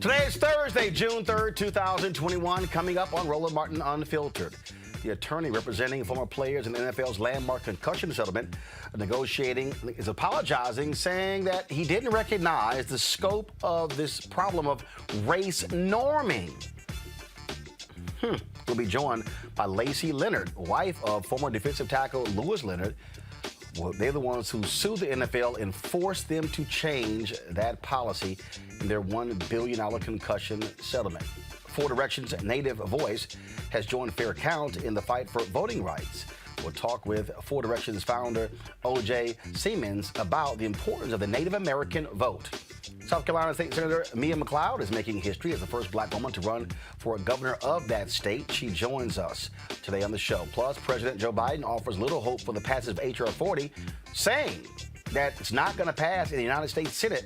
Today is Thursday, June 3rd, 2021. Coming up on Roland Martin Unfiltered. The attorney representing former players in the NFL's landmark concussion settlement is apologizing, saying that he didn't recognize the scope of this problem of race norming. We'll be joined by Lacey Leonard, wife of former defensive tackle Lewis Leonard. Well, they're the ones who sued the NFL and forced them to change that policy in their $1 billion concussion settlement. Four Directions' native voice has joined Fair Count in the fight for voting rights. We'll talk with Four Directions founder O.J. Siemens about the importance of the Native American vote. South Carolina State Senator Mia McLeod is making history as the first black woman to run for governor of that state. She joins us today on the show. Plus, President Joe Biden offers little hope for the passage of H.R. 40, saying that it's not going to pass in the United States Senate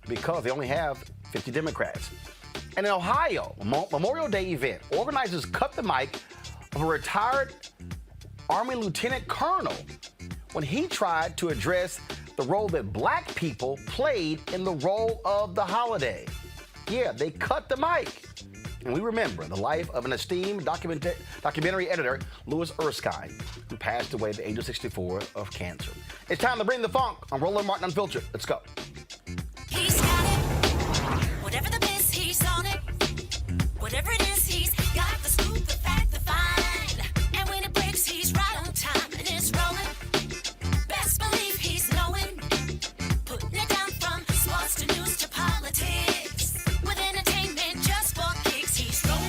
because they only have 50 Democrats. And in Ohio, a Memorial Day event, organizers cut the mic of a retired Army Lieutenant Colonel when he tried to address the role that black people played in the role of the holiday. Yeah, they cut the mic. And we remember the life of an esteemed documentary editor, Louis Erskine, who passed away at the age of 64 of cancer. It's time to bring the funk on Roland Martin Unfiltered. Let's go. He's got it. Whatever the miss, he's on it. Whatever it is, he's got the scoop, the fact, the find. And when it breaks, he's right on time and it's rolling. Best believe he's knowing. Putting it down from sports to news to politics. With entertainment just for kicks, he's rolling.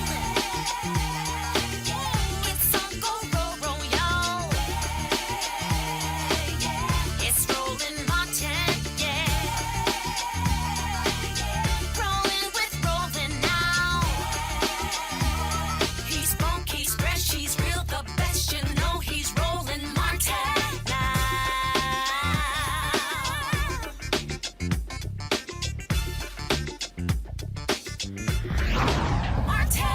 It's on go, roll, y'all. It's Roland Martin, yeah. Rolling with Roland now. He's funky, he's fresh, he's real, the best, you know he's Roland Martin now. Martin.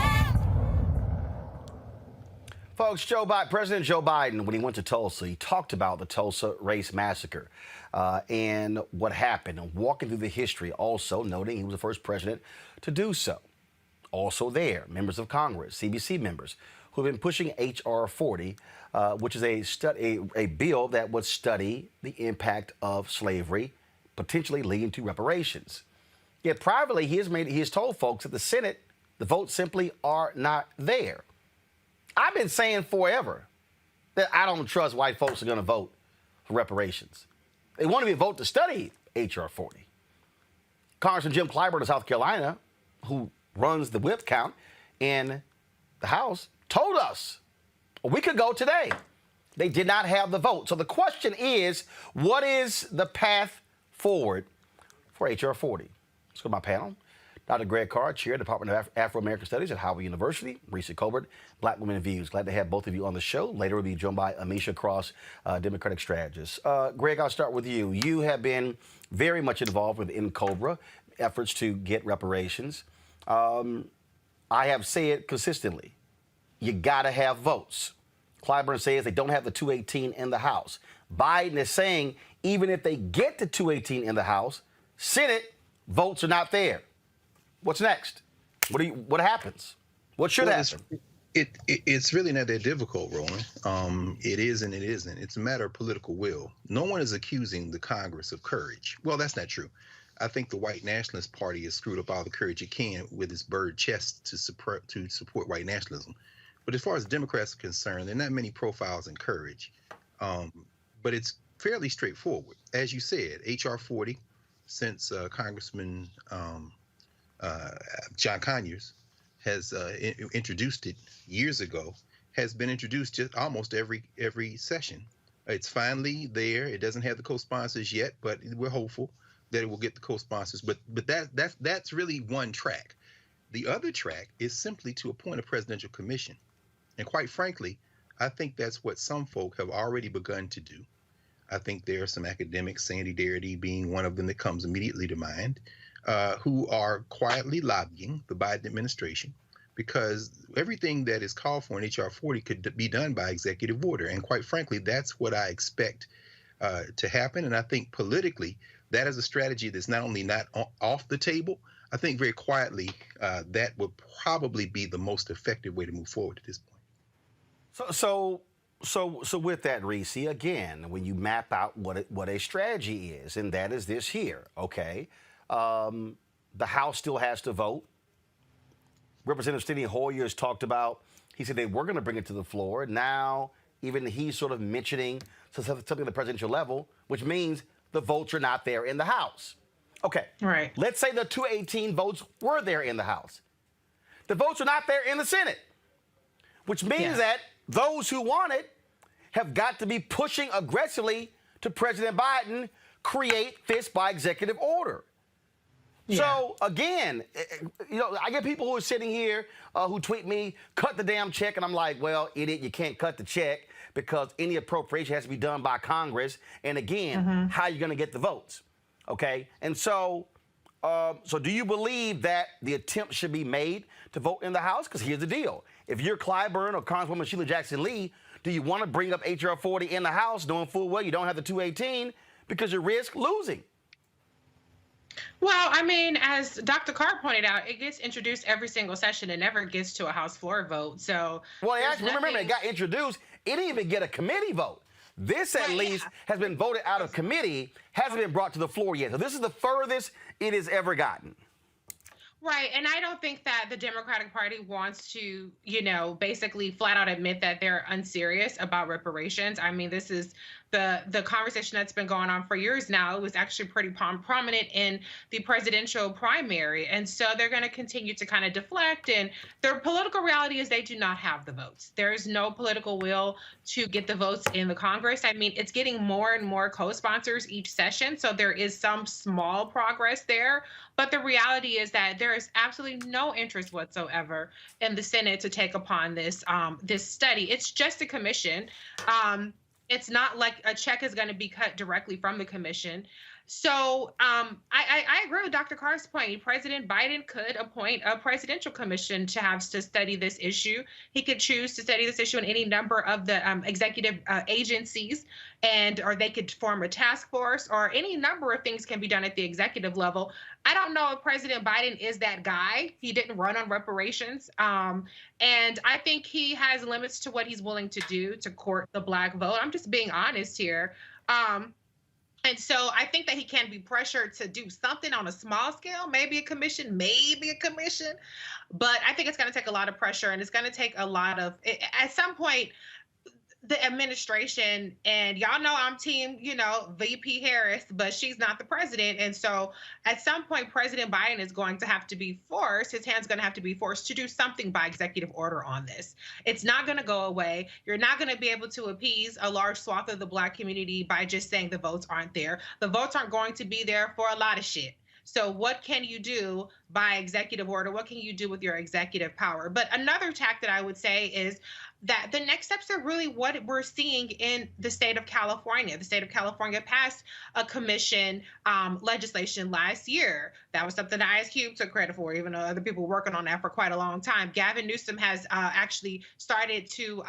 Folks, President Joe Biden, when he went to Tulsa, he talked about the Tulsa race massacre and what happened, and walking through the history, also noting he was the first president to do so. Also there, members of Congress, CBC members, who have been pushing H.R. 40, which is a bill that would study the impact of slavery, potentially leading to reparations. Yet privately, he has told folks at the Senate, the votes simply are not there. I've been saying forever that I don't trust white folks are going to vote for reparations. They want me to vote to study H.R. 40. Congressman Jim Clyburn of South Carolina, who runs the whip count in the House, told us a week ago today they did not have the vote. So the question is, what is the path forward for H.R. 40? Let's go to my panel. Dr. Greg Carr, Chair, Department of Afro-American Studies at Howard University. Reese Colbert, Black Women in Views. Glad to have both of you on the show. Later we'll be joined by Amisha Cross, Democratic strategist. Greg, I'll start with you. You have been very much involved within COBRA efforts to get reparations. I have said consistently, you got to have votes. Clyburn says they don't have the 218 in the House. Biden is saying even if they get the 218 in the House, Senate votes are not there. What's next? What happens? What should happen? It's really not that difficult, Roland. It is and it isn't. It's a matter of political will. No one is accusing the Congress of courage. Well, that's not true. I think the white nationalist party has screwed up all the courage it can with its bird chest to support white nationalism. But as far as Democrats are concerned, there are not many profiles in courage. But it's fairly straightforward. As you said, H.R. 40, since Congressman John Conyers has introduced it years ago, has been introduced just almost every session. It's finally there. It doesn't have the co-sponsors yet, but we're hopeful that it will get the co-sponsors. But that's really one track. The other track is simply to appoint a presidential commission. And quite frankly, I think that's what some folk have already begun to do. I think there are some academics, Sandy Darity being one of them that comes immediately to mind, who are quietly lobbying the Biden administration because everything that is called for in H.R. 40 could be done by executive order. And quite frankly, that's what I expect to happen. And I think politically, that is a strategy that's not only not off the table, I think very quietly that would probably be the most effective way to move forward at this point. So with that, Reese, again, when you map out what a strategy is, and that is this here, okay? The House still has to vote. Representative Steny Hoyer has talked about, he said they were going to bring it to the floor. Now, even he's sort of mentioning something at the presidential level, which means the votes are not there in the House. Okay. Right. Let's say the 218 votes were there in the House. The votes are not there in the Senate, which means that those who want it have got to be pushing aggressively to President Biden create this by executive order. Yeah. So, again, I get people who are sitting here who tweet me, cut the damn check, and I'm like, well, idiot, you can't cut the check because any appropriation has to be done by Congress. And again, how are you going to get the votes? Okay? And so do you believe that the attempt should be made to vote in the House? Because here's the deal. If you're Clyburn or Congresswoman Sheila Jackson Lee, do you want to bring up H.R. 40 in the House knowing full well you don't have the 218 because you risk losing? Well, I mean, as Dr. Carr pointed out, it gets introduced every single session. It never gets to a House floor vote. So, well, actually, remember, it got introduced. It didn't even get a committee vote. This, at least, has been voted out of committee, hasn't been brought to the floor yet. So this is the furthest it has ever gotten. Right. And I don't think that the Democratic Party wants to, basically flat out admit that they're unserious about reparations. I mean, this is the conversation that's been going on for years now. It was actually pretty prominent in the presidential primary. And so they're going to continue to kind of deflect. And their political reality is they do not have the votes. There is no political will to get the votes in the Congress. I mean, it's getting more and more co-sponsors each session. So there is some small progress there. But the reality is that there is absolutely no interest whatsoever in the Senate to take upon this this study. It's just a commission. It's not like a check is going to be cut directly from the commission. So I agree with Dr. Carr's point. President Biden could appoint a presidential commission to study this issue. He could choose to study this issue in any number of the executive agencies, or they could form a task force, or any number of things can be done at the executive level. I don't know if President Biden is that guy. He didn't run on reparations. And I think he has limits to what he's willing to do to court the Black vote. I'm just being honest here. And so I think that he can be pressured to do something on a small scale, maybe a commission. But I think it's going to take a lot of pressure, and it's going to take a lot of, at some point, the administration, and y'all know I'm team, VP Harris, but she's not the president. And so at some point, President Biden is going to have to be forced, his hand's going to have to be forced to do something by executive order on this. It's not going to go away. You're not going to be able to appease a large swath of the Black community by just saying the votes aren't there. The votes aren't going to be there for a lot of shit. So what can you do by executive order? What can you do with your executive power? But another tack that I would say is that the next steps are really what we're seeing in the state of California. The state of California passed a commission legislation last year. That was something that Ice Cube took credit for, even though other people were working on that for quite a long time. Gavin Newsom has actually started to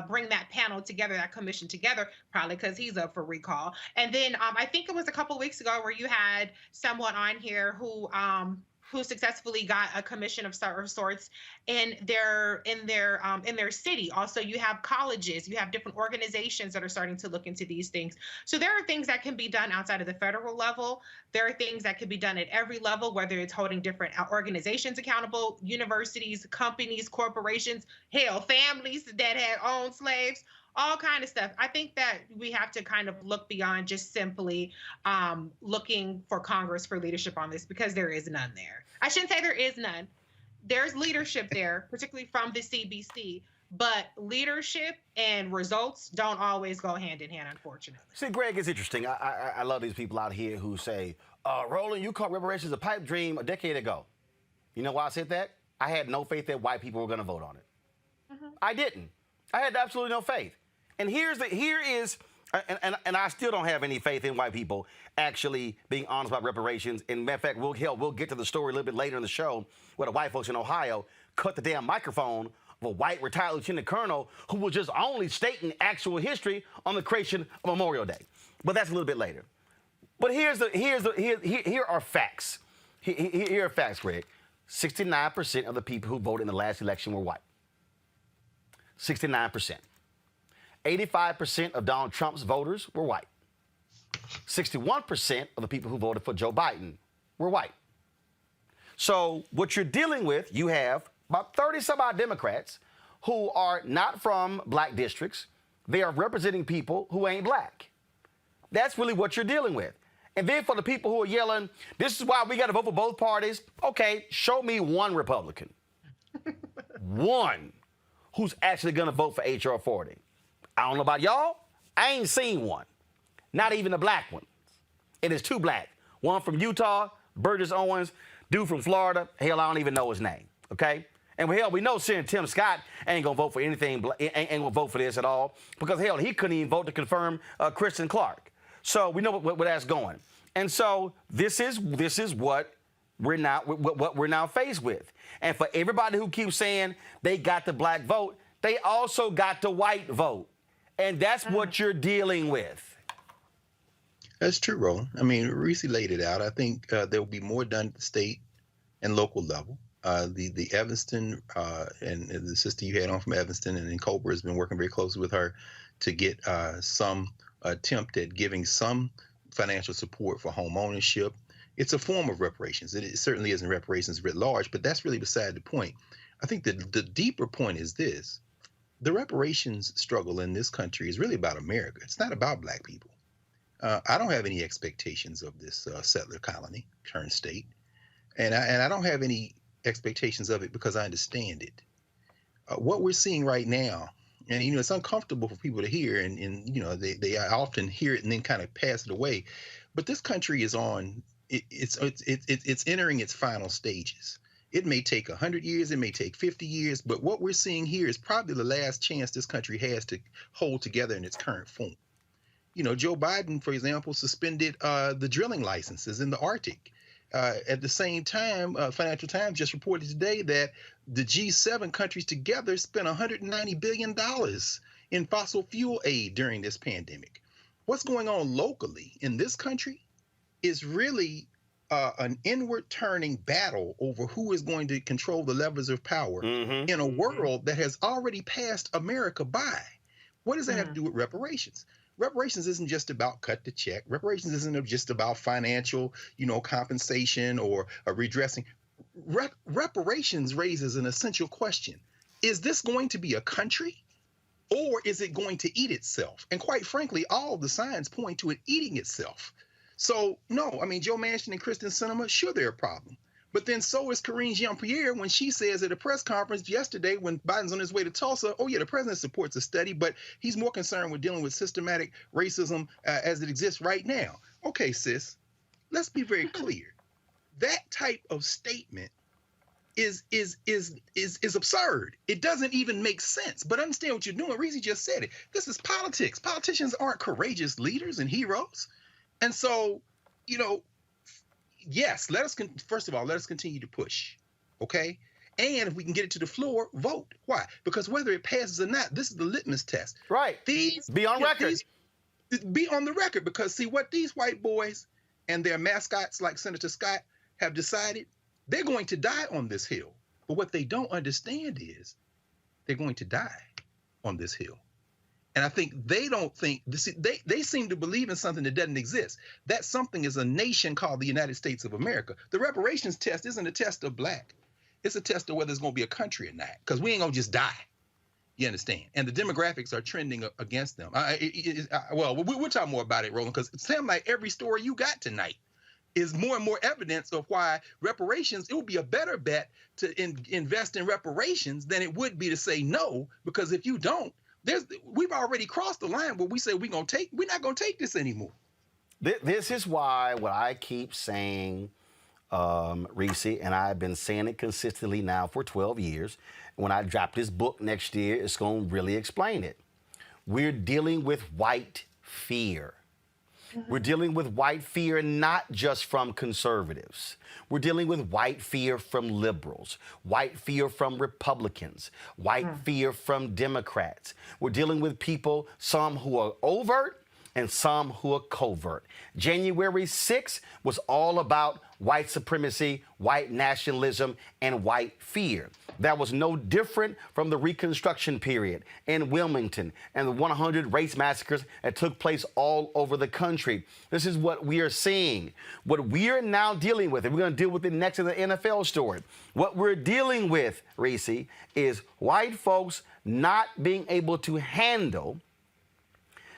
bring that panel together, that commission together, probably because he's up for recall. And then I think it was a couple of weeks ago where you had someone on here who successfully got a commission of sorts in their city. Also, you have colleges, you have different organizations that are starting to look into these things. So there are things that can be done outside of the federal level. There are things that can be done at every level, whether it's holding different organizations accountable, universities, companies, corporations, hell, families that had owned slaves, all kind of stuff. I think that we have to kind of look beyond just simply looking for Congress for leadership on this, because there is none there. I shouldn't say there is none. There's leadership there, particularly from the CBC, but leadership and results don't always go hand in hand, unfortunately. See, Greg, it's interesting. I love these people out here who say, Roland, you called reparations a pipe dream a decade ago. You know why I said that? I had no faith that white people were going to vote on it. I didn't. I had absolutely no faith. And and I still don't have any faith in white people actually being honest about reparations. And matter of fact, we'll get to the story a little bit later in the show where the white folks in Ohio cut the damn microphone of a white retired lieutenant colonel who was just only stating actual history on the creation of Memorial Day. But that's a little bit later. But here are facts. Here are facts, Greg. 69% of the people who voted in the last election were white. 69%. 85% of Donald Trump's voters were white. 61% of the people who voted for Joe Biden were white. So what you're dealing with, you have about 30-some-odd Democrats who are not from black districts. They are representing people who ain't black. That's really what you're dealing with. And then for the people who are yelling, this is why we got to vote for both parties. Okay, show me one Republican. One who's actually going to vote for H.R. 40. I don't know about y'all. I ain't seen one. Not even a black one. It is two black. One from Utah, Burgess Owens, dude from Florida. Hell, I don't even know his name. Okay? And hell, we know Senator Tim Scott ain't gonna vote for anything, ain't gonna vote for this at all, because hell, he couldn't even vote to confirm Kristen Clark. So we know where that's going. And so this is what we're now faced with. And for everybody who keeps saying they got the black vote, they also got the white vote. And that's what you're dealing with. That's true, Roland. I mean, Reese laid it out. I think there will be more done at the state and local level. The Evanston and the sister you had on from Evanston and then Cobra has been working very closely with her to get some attempt at giving some financial support for home ownership. It's a form of reparations. It certainly isn't reparations writ large, but that's really beside the point. I think that the deeper point is this. The reparations struggle in this country is really about America. It's not about black people. I don't have any expectations of this settler colony turned state. And I don't have any expectations of it because I understand it. What we're seeing right now, and it's uncomfortable for people to hear, and they often hear it and then kind of pass it away. But this country is it's entering its final stages. It may take 100 years, it may take 50 years, but what we're seeing here is probably the last chance this country has to hold together in its current form. Joe Biden, for example, suspended the drilling licenses in the Arctic. At the same time, Financial Times just reported today that the G7 countries together spent $190 billion in fossil fuel aid during this pandemic. What's going on locally in this country is really an inward turning battle over who is going to control the levers of power in a world that has already passed America by. What does that have to do with reparations? Reparations isn't just about cut the check. Reparations isn't just about financial, compensation or redressing. Reparations raises an essential question. Is this going to be a country or is it going to eat itself? And quite frankly, all the signs point to it eating itself. So, no, I mean, Joe Manchin and Kristen Sinema, sure, they're a problem. But then so is Karine Jean-Pierre when she says at a press conference yesterday when Biden's on his way to Tulsa, oh, yeah, the president supports a study, but he's more concerned with dealing with systematic racism as it exists right now. Okay, sis, let's be very clear. That type of statement is absurd. It doesn't even make sense. But understand what you're doing. Reese just said it. This is politics. Politicians aren't courageous leaders and heroes. And so, yes, first of all, let us continue to push, okay? And if we can get it to the floor, vote. Why? Because whether it passes or not, this is the litmus test. Right. Be on record. Be on the record, because see what these white boys and their mascots like Senator Scott have decided, they're going to die on this hill. But what they don't understand is they're going to die on this hill. And I think they don't think they seem to believe in something that doesn't exist. That something is a nation called the United States of America. The reparations test isn't a test of black. It's a test of whether it's going to be a country or not, because we ain't going to just die. You understand? And the demographics are trending against them. We'll talk more about it, Roland, because it seems like every story you got tonight is more and more evidence of why reparations, it would be a better bet to invest in reparations than it would be to say no, because if you don't, we've already crossed the line where we say we're not going to take this anymore. This is why what I keep saying, Reese, and I've been saying it consistently now for 12 years. When I drop this book next year, it's going to really explain it. We're dealing with white fear. We're dealing with white fear not just from conservatives. We're dealing with white fear from liberals, white fear from Republicans, white fear from Democrats. We're dealing with people, some who are overt and some who are covert. January 6th was all about white supremacy, white nationalism, and white fear. That was no different from the Reconstruction period in Wilmington and the 100 race massacres that took place all over the country. This is what we are seeing. What we are now dealing with, and we're going to deal with it next in the NFL story. What we're dealing with, Reese, is white folks not being able to handle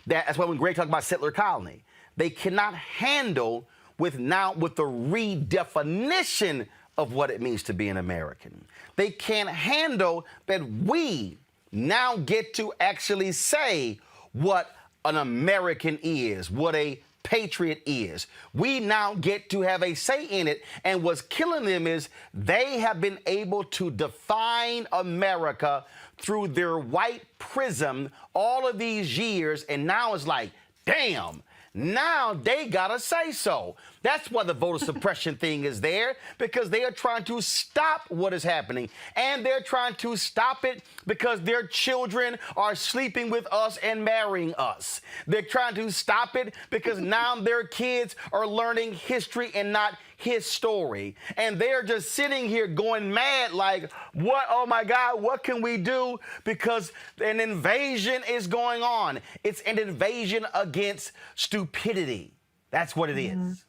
that. That's why when Greg talked about settler colony, they cannot handle with the redefinition of what it means to be an American. They can't handle that we now get to actually say what an American is, what a patriot is. We now get to have a say in it. And what's killing them is they have been able to define America through their white prism all of these years. And now it's like, damn. Now they gotta say so. That's why the voter suppression thing is there, because they are trying to stop what is happening. And they're trying to stop it because their children are sleeping with us and marrying us. They're trying to stop it because now their kids are learning history and not his story. And they're just sitting here going mad like, what? Oh my God, what can we do? Because an invasion is going on. It's an invasion against stupidity. That's what it is.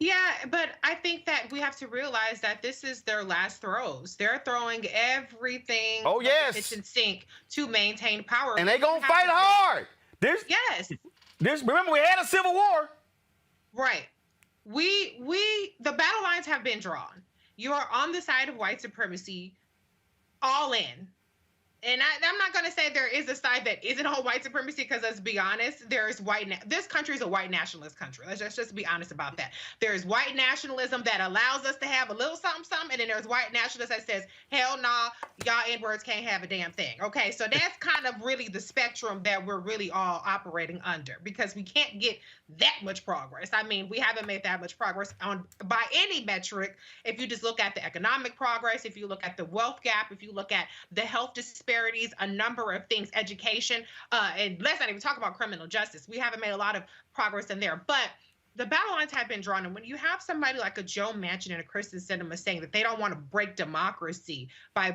Yeah, but I think that we have to realize that this is their last throws. They're throwing everything Oh, at yes. the kitchen sink to maintain power. And they're going to fight hard. Yes. Remember, we had a civil war. Right. The battle lines have been drawn. You are on the side of white supremacy, all in. And I'm not going to say there is a side that isn't on white supremacy, because let's be honest, this country is a white nationalist country. Let's just be honest about that. There's white nationalism that allows us to have a little something, something, and then there's white nationalism that says, hell nah, y'all N-words can't have a damn thing. Okay, so that's kind of really the spectrum that we're really all operating under, because we can't get that much progress. I mean, we haven't made that much progress by any metric. If you just look at the economic progress, if you look at the wealth gap, if you look at the health disparities, a number of things, education, and let's not even talk about criminal justice. We haven't made a lot of progress in there, but the battle lines have been drawn. And when you have somebody like a Joe Manchin and a Kristen Sinema saying that they don't want to break democracy by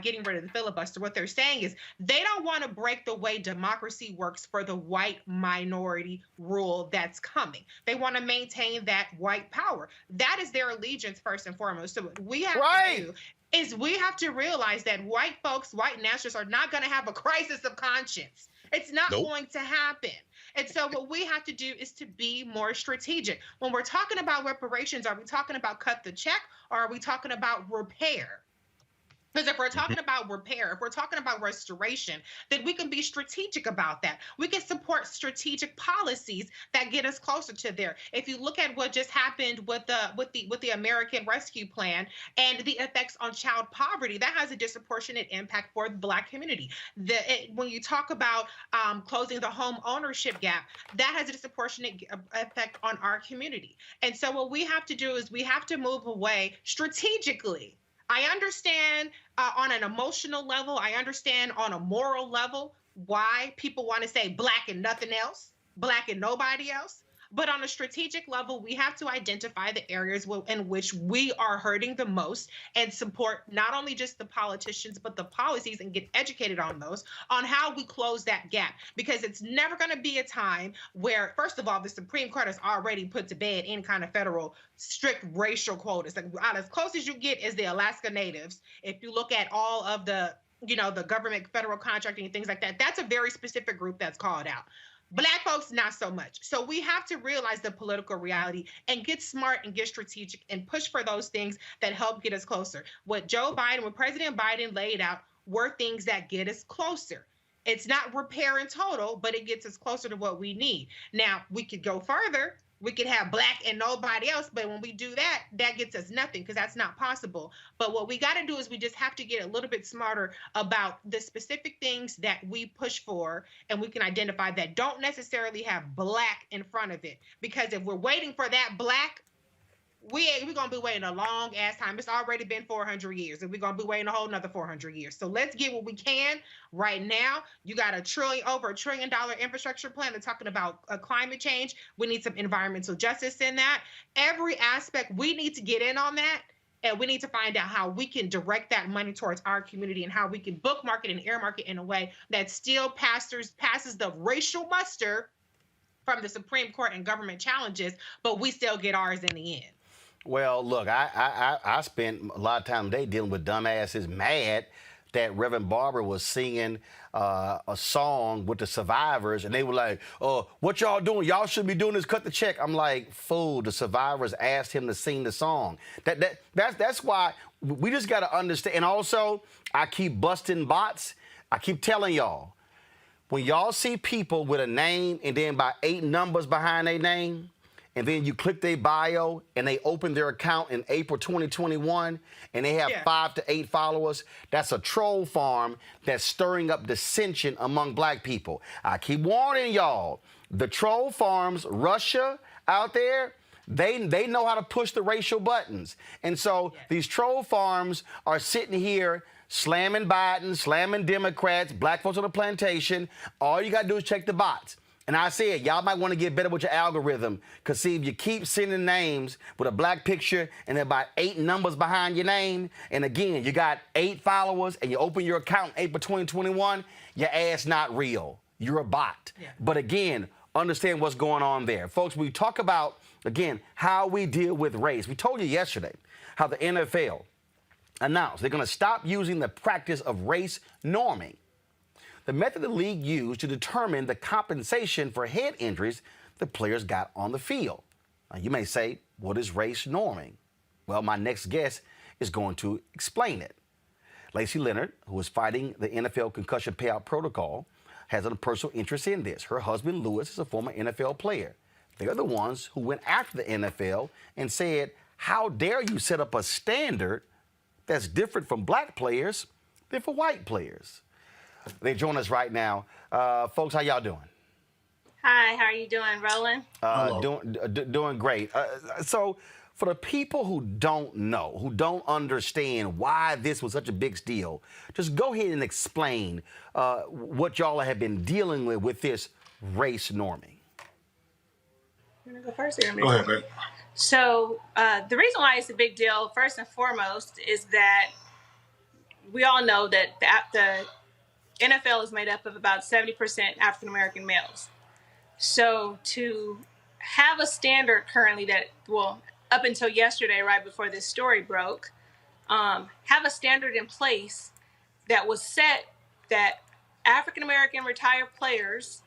getting rid of the filibuster, what they're saying is they don't want to break the way democracy works for the white minority rule that's coming. They want to maintain that white power. That is their allegiance first and foremost. So what we have to do is we have to realize that white folks, white nationalists, are not going to have a crisis of conscience. It's not going to happen. And so what we have to do is to be more strategic. When we're talking about reparations, are we talking about cut the check, or are we talking about repair? Because if we're talking about repair, if we're talking about restoration, then we can be strategic about that. We can support strategic policies that get us closer to there. If you look at what just happened with the American Rescue Plan and the effects on child poverty, that has a disproportionate impact for the Black community. When you talk about closing the home ownership gap, that has a disproportionate effect on our community. And so what we have to do is we have to move away strategically. I understand on an emotional level, I understand on a moral level why people want to say Black and nothing else, Black and nobody else. But on a strategic level, we have to identify the areas in which we are hurting the most and support not only just the politicians, but the policies, and get educated on those, on how we close that gap. Because it's never going to be a time where, first of all, the Supreme Court has already put to bed any kind of federal strict racial quotas. Like, as close as you get is the Alaska Natives. If you look at all of the government, federal contracting and things like that, that's a very specific group that's called out. Black folks, not so much. So we have to realize the political reality and get smart and get strategic and push for those things that help get us closer. What President Biden laid out were things that get us closer. It's not repair in total, but it gets us closer to what we need. Now, we could go further. We could have Black and nobody else, but when we do that, that gets us nothing, because that's not possible. But what we got to do is we just have to get a little bit smarter about the specific things that we push for, and we can identify that don't necessarily have Black in front of it. Because if we're waiting for that Black, we're going to be waiting a long ass time. It's already been 400 years, and we're going to be waiting a whole another 400 years. So let's get what we can right now. You got over $1 trillion infrastructure plan. They're talking about climate change. We need some environmental justice in that. Every aspect, we need to get in on that. And we need to find out how we can direct that money towards our community, and how we can bookmark it and earmark it in a way that still passes the racial muster from the Supreme Court and government challenges, but we still get ours in the end. Well, look, I spent a lot of time today dealing with dumbasses mad that Reverend Barber was singing a song with the survivors, and they were like, "Oh, what y'all doing? Y'all should be doing this. Cut the check." I'm like, "Fool!" The survivors asked him to sing the song. That's why we just got to understand. And also, I keep busting bots. I keep telling y'all, when y'all see people with a name and then by 8 numbers behind their name, and then you click their bio and they open their account in April 2021 and they have 5 to 8 followers, that's a troll farm that's stirring up dissension among black people. I keep warning y'all, the troll farms, Russia out there, they know how to push the racial buttons. And so these troll farms are sitting here slamming Biden, slamming Democrats, black folks on the plantation. All you got to do is check the bots. And I said, y'all might want to get better with your algorithm, because see, if you keep sending names with a black picture and then about 8 numbers behind your name, and again, you got 8 followers and you open your account in April 2021, your ass not real. You're a bot. Yeah. But again, understand what's going on there. Folks, we talk about, again, how we deal with race. We told you yesterday how the NFL announced they're going to stop using the practice of race norming, the method the league used to determine the compensation for head injuries the players got on the field. Now, you may say, what is race norming? Well, my next guest is going to explain it. Lacey Leonard, who is fighting the NFL concussion payout protocol, has a personal interest in this. Her husband, Lewis, is a former NFL player. They're the ones who went after the NFL and said, how dare you set up a standard that's different from black players than for white players? They join us right now. Folks, how y'all doing? Hi, how are you doing, Roland? Doing great. So for the people who don't know, who don't understand why this was such a big deal, just go ahead and explain what y'all have been dealing with this race norming. You want to go first? Or go ahead, babe. So the reason why it's a big deal, first and foremost, is that we all know that the NFL is made up of about 70% African-American males. So to have a standard currently that, well, up until yesterday, right before this story broke, have a standard in place that was set that African-American retired players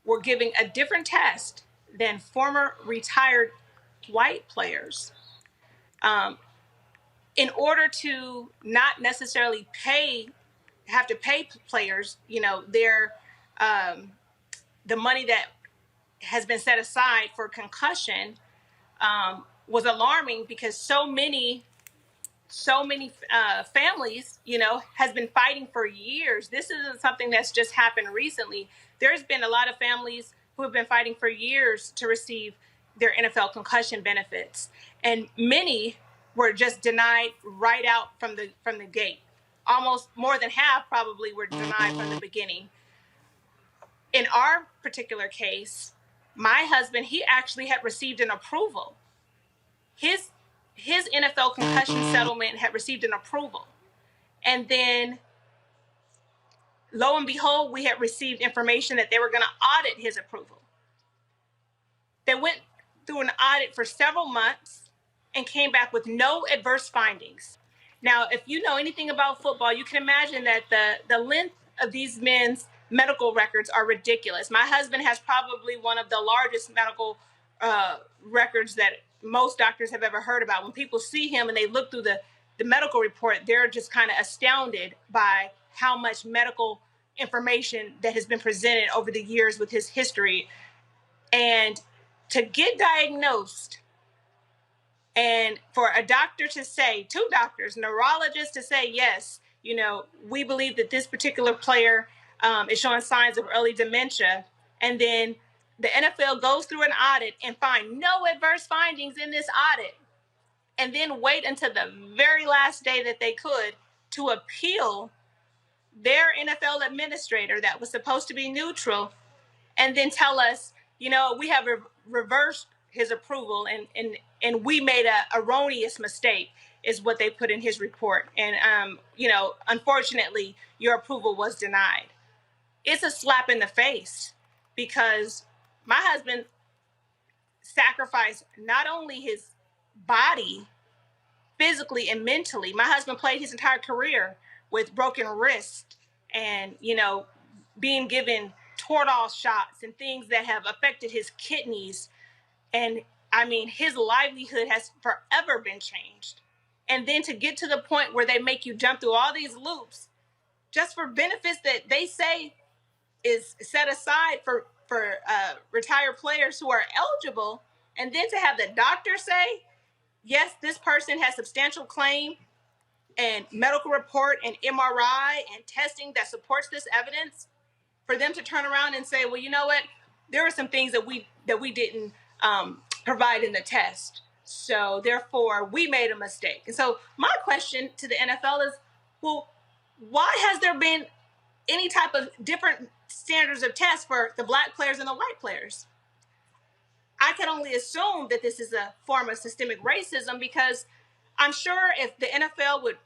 were giving a different test than former retired white players in order to not necessarily have to pay players, their the money that has been set aside for concussion was alarming, because so many families, has been fighting for years. This isn't something that's just happened recently. There's been a lot of families who have been fighting for years to receive their NFL concussion benefits, and many were just denied right out from the gate. Almost more than half probably were denied from the beginning. In our particular case, my husband, he actually had received an approval. His NFL concussion settlement had received an approval. And then, lo and behold, we had received information that they were going to audit his approval. They went through an audit for several months and came back with no adverse findings. Now, if you know anything about football, you can imagine that the length of these men's medical records are ridiculous. My husband has probably one of the largest medical records that most doctors have ever heard about. When people see him and they look through the medical report, they're just kind of astounded by how much medical information that has been presented over the years with his history. And to get diagnosed, and for a doctor to say, 2 doctors, neurologists to say, yes, we believe that this particular player is showing signs of early dementia. And then the NFL goes through an audit and find no adverse findings in this audit, and then wait until the very last day that they could to appeal their NFL administrator that was supposed to be neutral, and then tell us, we have reversed his approval, and we made a erroneous mistake, is what they put in his report. And, unfortunately, your approval was denied. It's a slap in the face, because my husband sacrificed not only his body physically and mentally. My husband played his entire career with broken wrist and, being given Toradol shots and things that have affected his kidneys. And I mean, his livelihood has forever been changed. And then to get to the point where they make you jump through all these loops just for benefits that they say is set aside for retired players who are eligible, and then to have the doctor say, yes, this person has substantial claim and medical report and MRI and testing that supports this evidence, for them to turn around and say, well, you know what, there are some things that we didn't provide in the test, so therefore we made a mistake. And so my question to the NFL is, well, why has there been any type of different standards of tests for the black players and the white players? I can only assume that this is a form of systemic racism, because I'm sure if the NFL would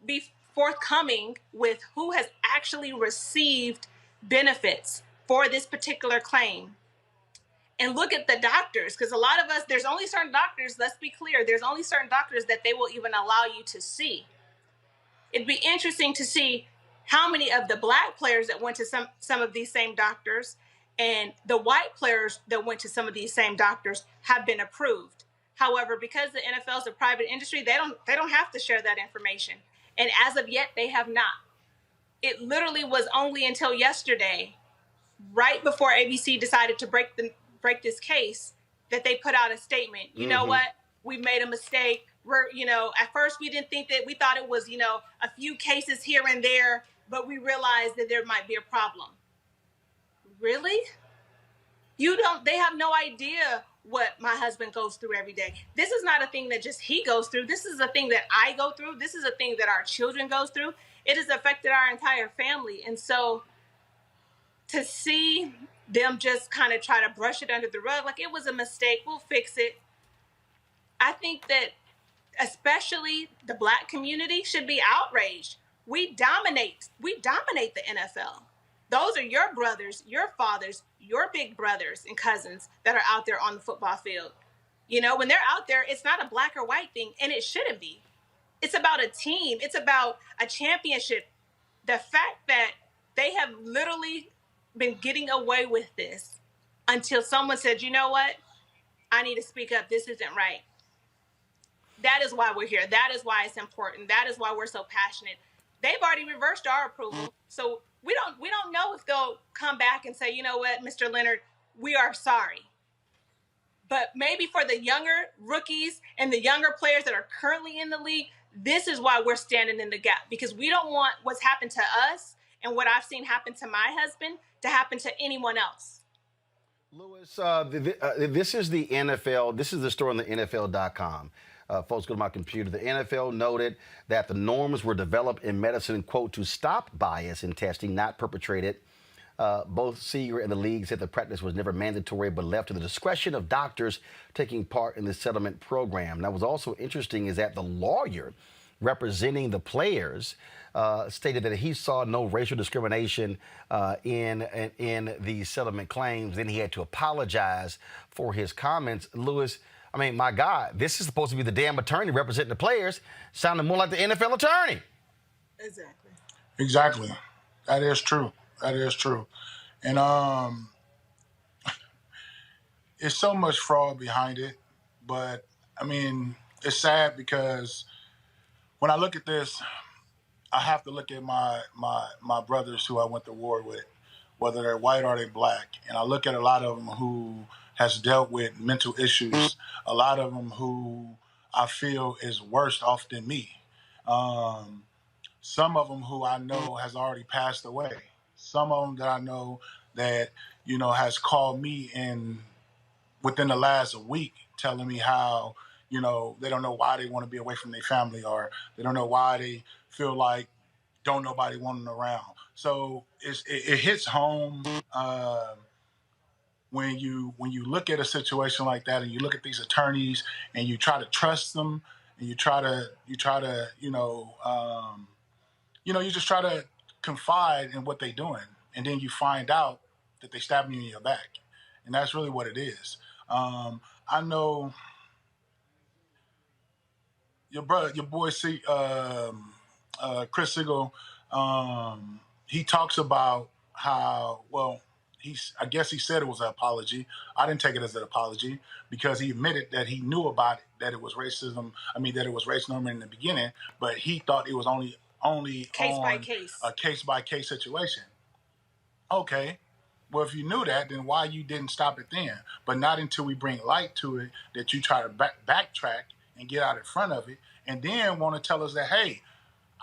be forthcoming with who has actually received benefits for this particular claim, and look at the doctors, because a lot of us, there's only certain doctors, let's be clear, there's only certain doctors that they will even allow you to see. It'd be interesting to see how many of the black players that went to some of these same doctors and the white players that went to some of these same doctors have been approved. However, because the NFL is a private industry, they don't have to share that information. And as of yet, they have not. It literally was only until yesterday, right before ABC decided to break this case, that they put out a statement. You know what? We made a mistake. We're, at first we didn't think that, we thought it was, a few cases here and there, but we realized that there might be a problem. Really? They have no idea what my husband goes through every day. This is not a thing that just he goes through. This is a thing that I go through. This is a thing that our children goes through. It has affected our entire family. And so to see them just kind of try to brush it under the rug, like it was a mistake, we'll fix it. I think that especially the black community should be outraged. We dominate the NFL. Those are your brothers, your fathers, your big brothers and cousins that are out there on the football field. When they're out there, it's not a black or white thing, and it shouldn't be. It's about a team. It's about a championship. The fact that they have literally been getting away with this until someone said, you know what? I need to speak up. This isn't right. That is why we're here. That is why it's important. That is why we're so passionate. They've already reversed our approval. So we don't know if they'll come back and say, you know what, Mr. Leonard, we are sorry. But maybe for the younger rookies and the younger players that are currently in the league, this is why we're standing in the gap, because we don't want what's happened to us and what I've seen happen to my husband to happen to anyone else. Lewis, this is the NFL. This is the story on the NFL.com. Folks, go to my computer. The NFL noted that the norms were developed in medicine, quote, to stop bias in testing, not perpetrated. Both Seeger and the league said the practice was never mandatory, but left to the discretion of doctors taking part in the settlement program. Now, what's also interesting is that the lawyer representing the players stated that he saw no racial discrimination in the settlement claims. Then he had to apologize for his comments. Lewis, I mean, my God, this is supposed to be the damn attorney representing the players, sounding more like the NFL attorney. Exactly. That is true. And it's so much fraud behind it. But, I mean, it's sad because when I look at this, I have to look at my brothers who I went to war with, whether they're white or they're black. And I look at a lot of them who has dealt with mental issues, a lot of them who I feel is worse off than me. Some of them who I know has already passed away. Some of them that I know that, has called me in within the last week telling me how, they don't know why they want to be away from their family, or they don't know why they feel like don't nobody want them around. So it hits home when you look at a situation like that, and you look at these attorneys and you try to trust them, and you just try to confide in what they're doing, and then you find out that they stabbing you in your back, and that's really what it is. I know your boy Chris Siegel. He talks about how, well, I guess he said it was an apology. I didn't take it as an apology because he admitted that he knew about it, that it was racism. I mean, that it was race norm in the beginning, but he thought it was only Case by on case. a case by case situation. Okay. Well, if you knew that, then why you didn't stop it then? But not until we bring light to it that you try to backtrack and get out in front of it, and then want to tell us that, hey,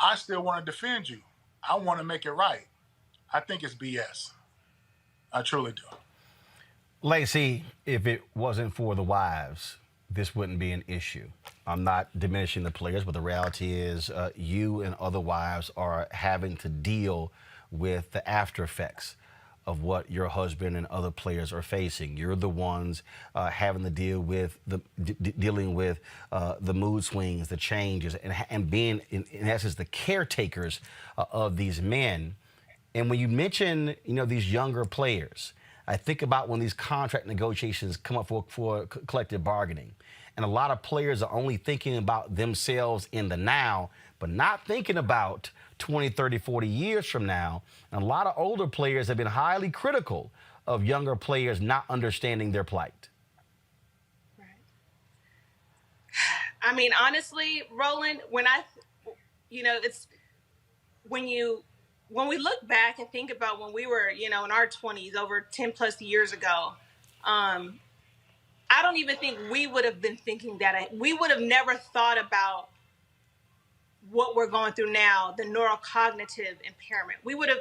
I still want to defend you. I want to make it right. I think it's BS. I truly do. Lacey, if it wasn't for the wives, this wouldn't be an issue. I'm not diminishing the players, but the reality is you and other wives are having to deal with the after effects of what your husband and other players are facing. You're the ones having to deal with dealing with the mood swings, the changes, and being in essence the caretakers of these men. And when you mention these younger players, I think about when these contract negotiations come up for collective bargaining, and a lot of players are only thinking about themselves in the now, but not thinking about 20, 30, 40 years from now. And a lot of older players have been highly critical of younger players not understanding their plight. Right. I mean, honestly, Roland, it's when we look back and think about when we were, in our 20s, over 10 plus years ago, I don't even think we would have been thinking that. We would have never thought about what we're going through now, the neurocognitive impairment.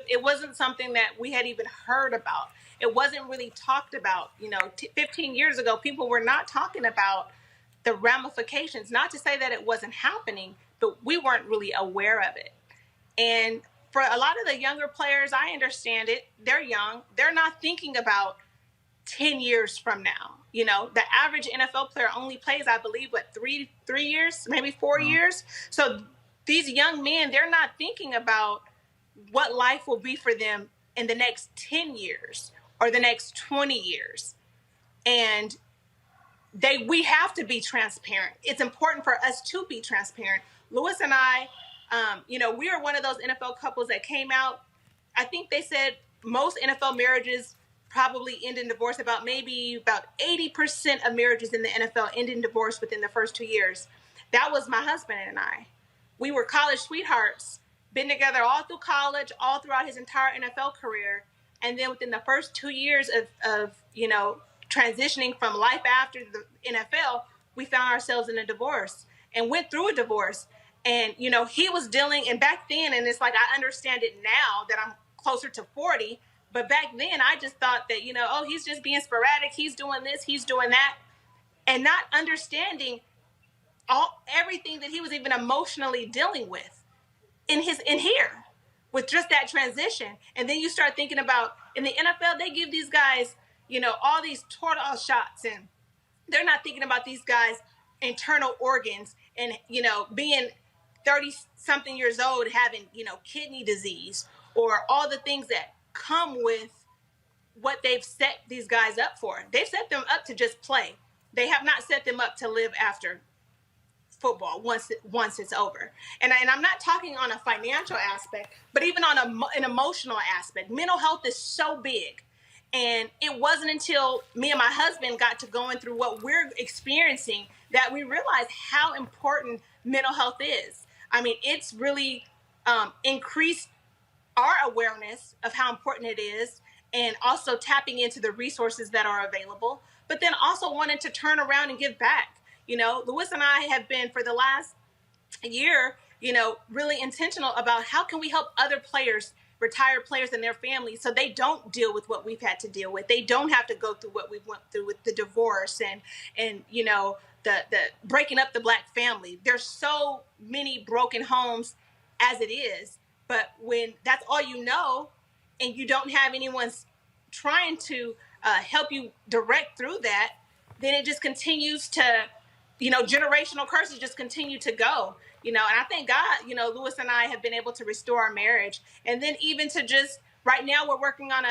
It wasn't something that we had even heard about. It wasn't really talked about. 15 years ago, people were not talking about the ramifications. Not to say that it wasn't happening, but we weren't really aware of it. And for a lot of the younger players, I understand it. They're young. They're not thinking about 10 years from now. The average NFL player only plays, I believe, three years, maybe 4 years. So these young men, they're not thinking about what life will be for them in the next 10 years or the next 20 years. And we have to be transparent. It's important for us to be transparent. Lewis and I, we are one of those NFL couples that came out. I think they said most NFL marriages probably end in divorce. About 80% of marriages in the NFL end in divorce within the first 2 years. That was my husband and I. We were college sweethearts, been together all through college, all throughout his entire NFL career. And then within the first 2 years of transitioning from life after the NFL, we found ourselves in a divorce and went through a divorce. And, he was dealing, and back then, and it's like, I understand it now that I'm closer to 40, but back then I just thought that, he's just being sporadic. He's doing this, he's doing that, and not understanding everything that he was even emotionally dealing with in here with just that transition. And then you start thinking about in the NFL, they give these guys, all these Toradol shots, and they're not thinking about these guys' internal organs and, being 30 something years old, having, kidney disease, or all the things that come with what they've set these guys up for. They've set them up to just play. They have not set them up to live after football once it's over. And I'm not talking on a financial aspect, but even on an emotional aspect. Mental health is so big. And it wasn't until me and my husband got to going through what we're experiencing that we realized how important mental health is. I mean, it's really increased our awareness of how important it is, and also tapping into the resources that are available, but then also wanting to turn around and give back. Lewis and I have been for the last year, really intentional about how can we help other players, retired players and their families, so they don't deal with what we've had to deal with. They don't have to go through what we've went through with the divorce and the breaking up the Black family. There's so many broken homes as it is, but when that's all and you don't have anyone trying to help you direct through that, then it just continues to, generational curses just continue to go, and I thank God, Lewis and I have been able to restore our marriage. And then even to just right now, we're working on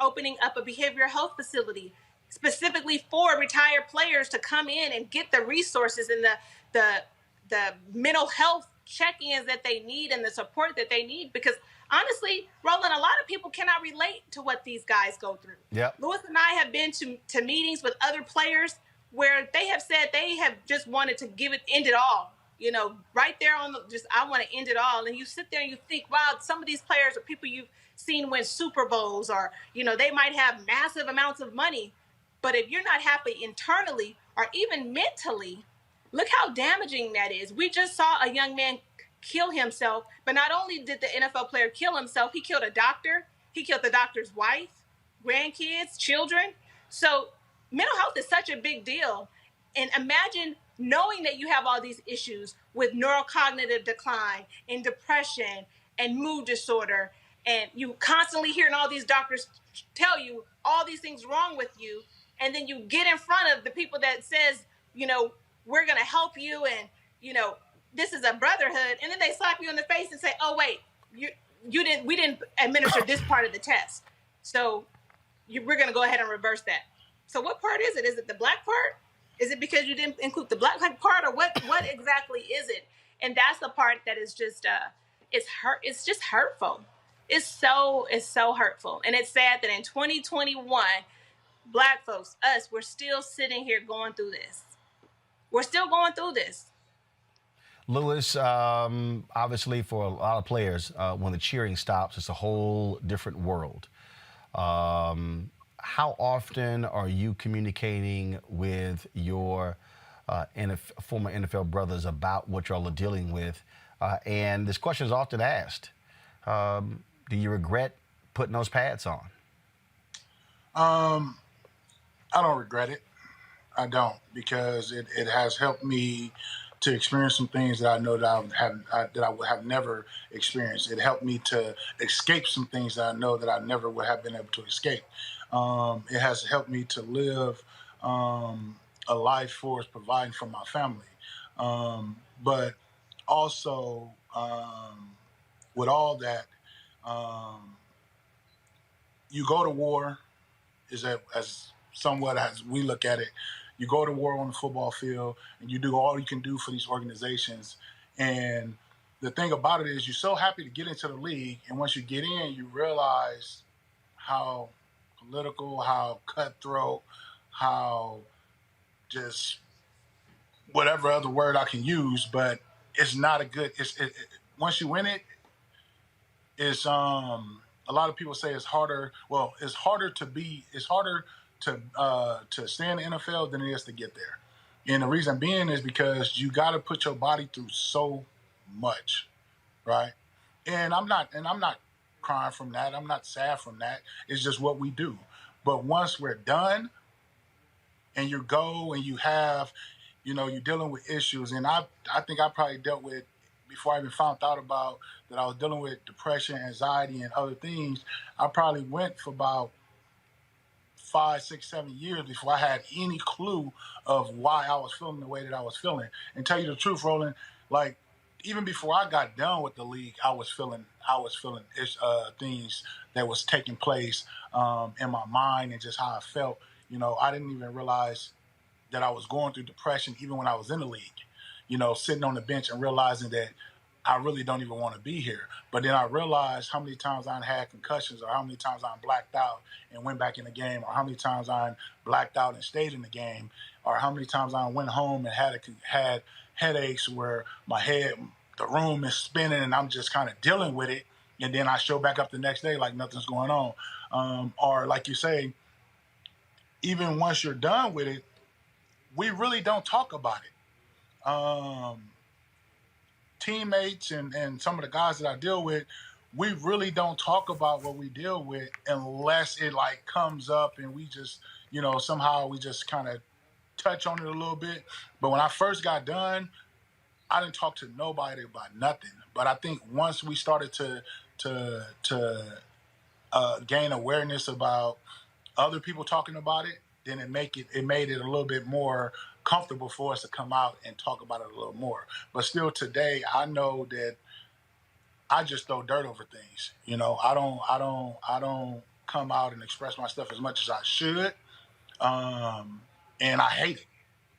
opening up a behavioral health facility specifically for retired players to come in and get the resources and the mental health check-ins that they need and the support that they need. Because honestly, Roland, a lot of people cannot relate to what these guys go through. Yep. Lewis and I have been to meetings with other players where they have said they have just wanted to end it all. You know, right there on I want to end it all. And you sit there and you think, wow, some of these players are people you've seen win Super Bowls, or, you know, they might have massive amounts of money. But if you're not happy internally or even mentally, look how damaging that is. We just saw a young man kill himself. But not only did the NFL player kill himself, he killed a doctor. He killed the doctor's wife, grandkids, children. So mental health is such a big deal. And imagine knowing that you have all these issues with neurocognitive decline and depression and mood disorder, and you constantly hearing all these doctors tell you all these things wrong with you, and then you get in front of the people that says, you know, we're going to help you, and, you know, this is a brotherhood, and then they slap you in the face and say, oh, wait, we didn't administer this part of the test, so we're going to go ahead and reverse that. So what part is it? Is it the black part? Is it because you didn't include the black part, or what exactly is it? And that's the part that is just it's just hurtful. It's so hurtful. And it's sad that in 2021, Black folks, us, we're still sitting here going through this. We're still going through this. Lewis, obviously for a lot of players, when the cheering stops, it's a whole different world. How often are you communicating with your former NFL brothers about what y'all are dealing with? And this question is often asked. Do you regret putting those pads on? I don't regret it. I don't, because it has helped me to experience some things that I know that I would have never experienced. It helped me to escape some things that I know that I never would have been able to escape. It has helped me to live a life for providing for my family. But also, with all that, you go to war, as somewhat as we look at it, you go to war on the football field and you do all you can do for these organizations. And the thing about it is you're so happy to get into the league. And once you get in, you realize how political, how cutthroat, how just whatever other word I can use, but it's not a good, once you win it, it's, a lot of people say it's harder. Well, it's harder to stay in the NFL than it is to get there. And the reason being is because you got to put your body through so much, right? And I'm not crying from that. I'm not sad from that. It's just what we do. But once we're done and you go and you have, you're dealing with issues. And I think I probably dealt with, before I even found out about that I was dealing with depression, anxiety, and other things, I probably went for about 5, 6, 7 years before I had any clue of why I was feeling the way that I was feeling. And tell you the truth, Roland, like even before I got done with the league, I was feeling things that was taking place in my mind and just how I felt. I didn't even realize that I was going through depression even when I was in the league. Sitting on the bench and realizing that I really don't even want to be here. But then I realized how many times I had concussions, or how many times I blacked out and went back in the game, or how many times I blacked out and stayed in the game, or how many times I went home and had headaches where the room is spinning and I'm just kind of dealing with it. And then I show back up the next day like nothing's going on. Or like you say, even once you're done with it, we really don't talk about it. Teammates and some of the guys that I deal with, we really don't talk about what we deal with unless it like comes up and we just, somehow we just kind of touch on it a little bit. But when I first got done, I didn't talk to nobody about nothing. But I think once we started to gain awareness about other people talking about it, then it made it a little bit more comfortable for us to come out and talk about it a little more. But still today, I know that I just throw dirt over things. I don't come out and express my stuff as much as I should. And I hate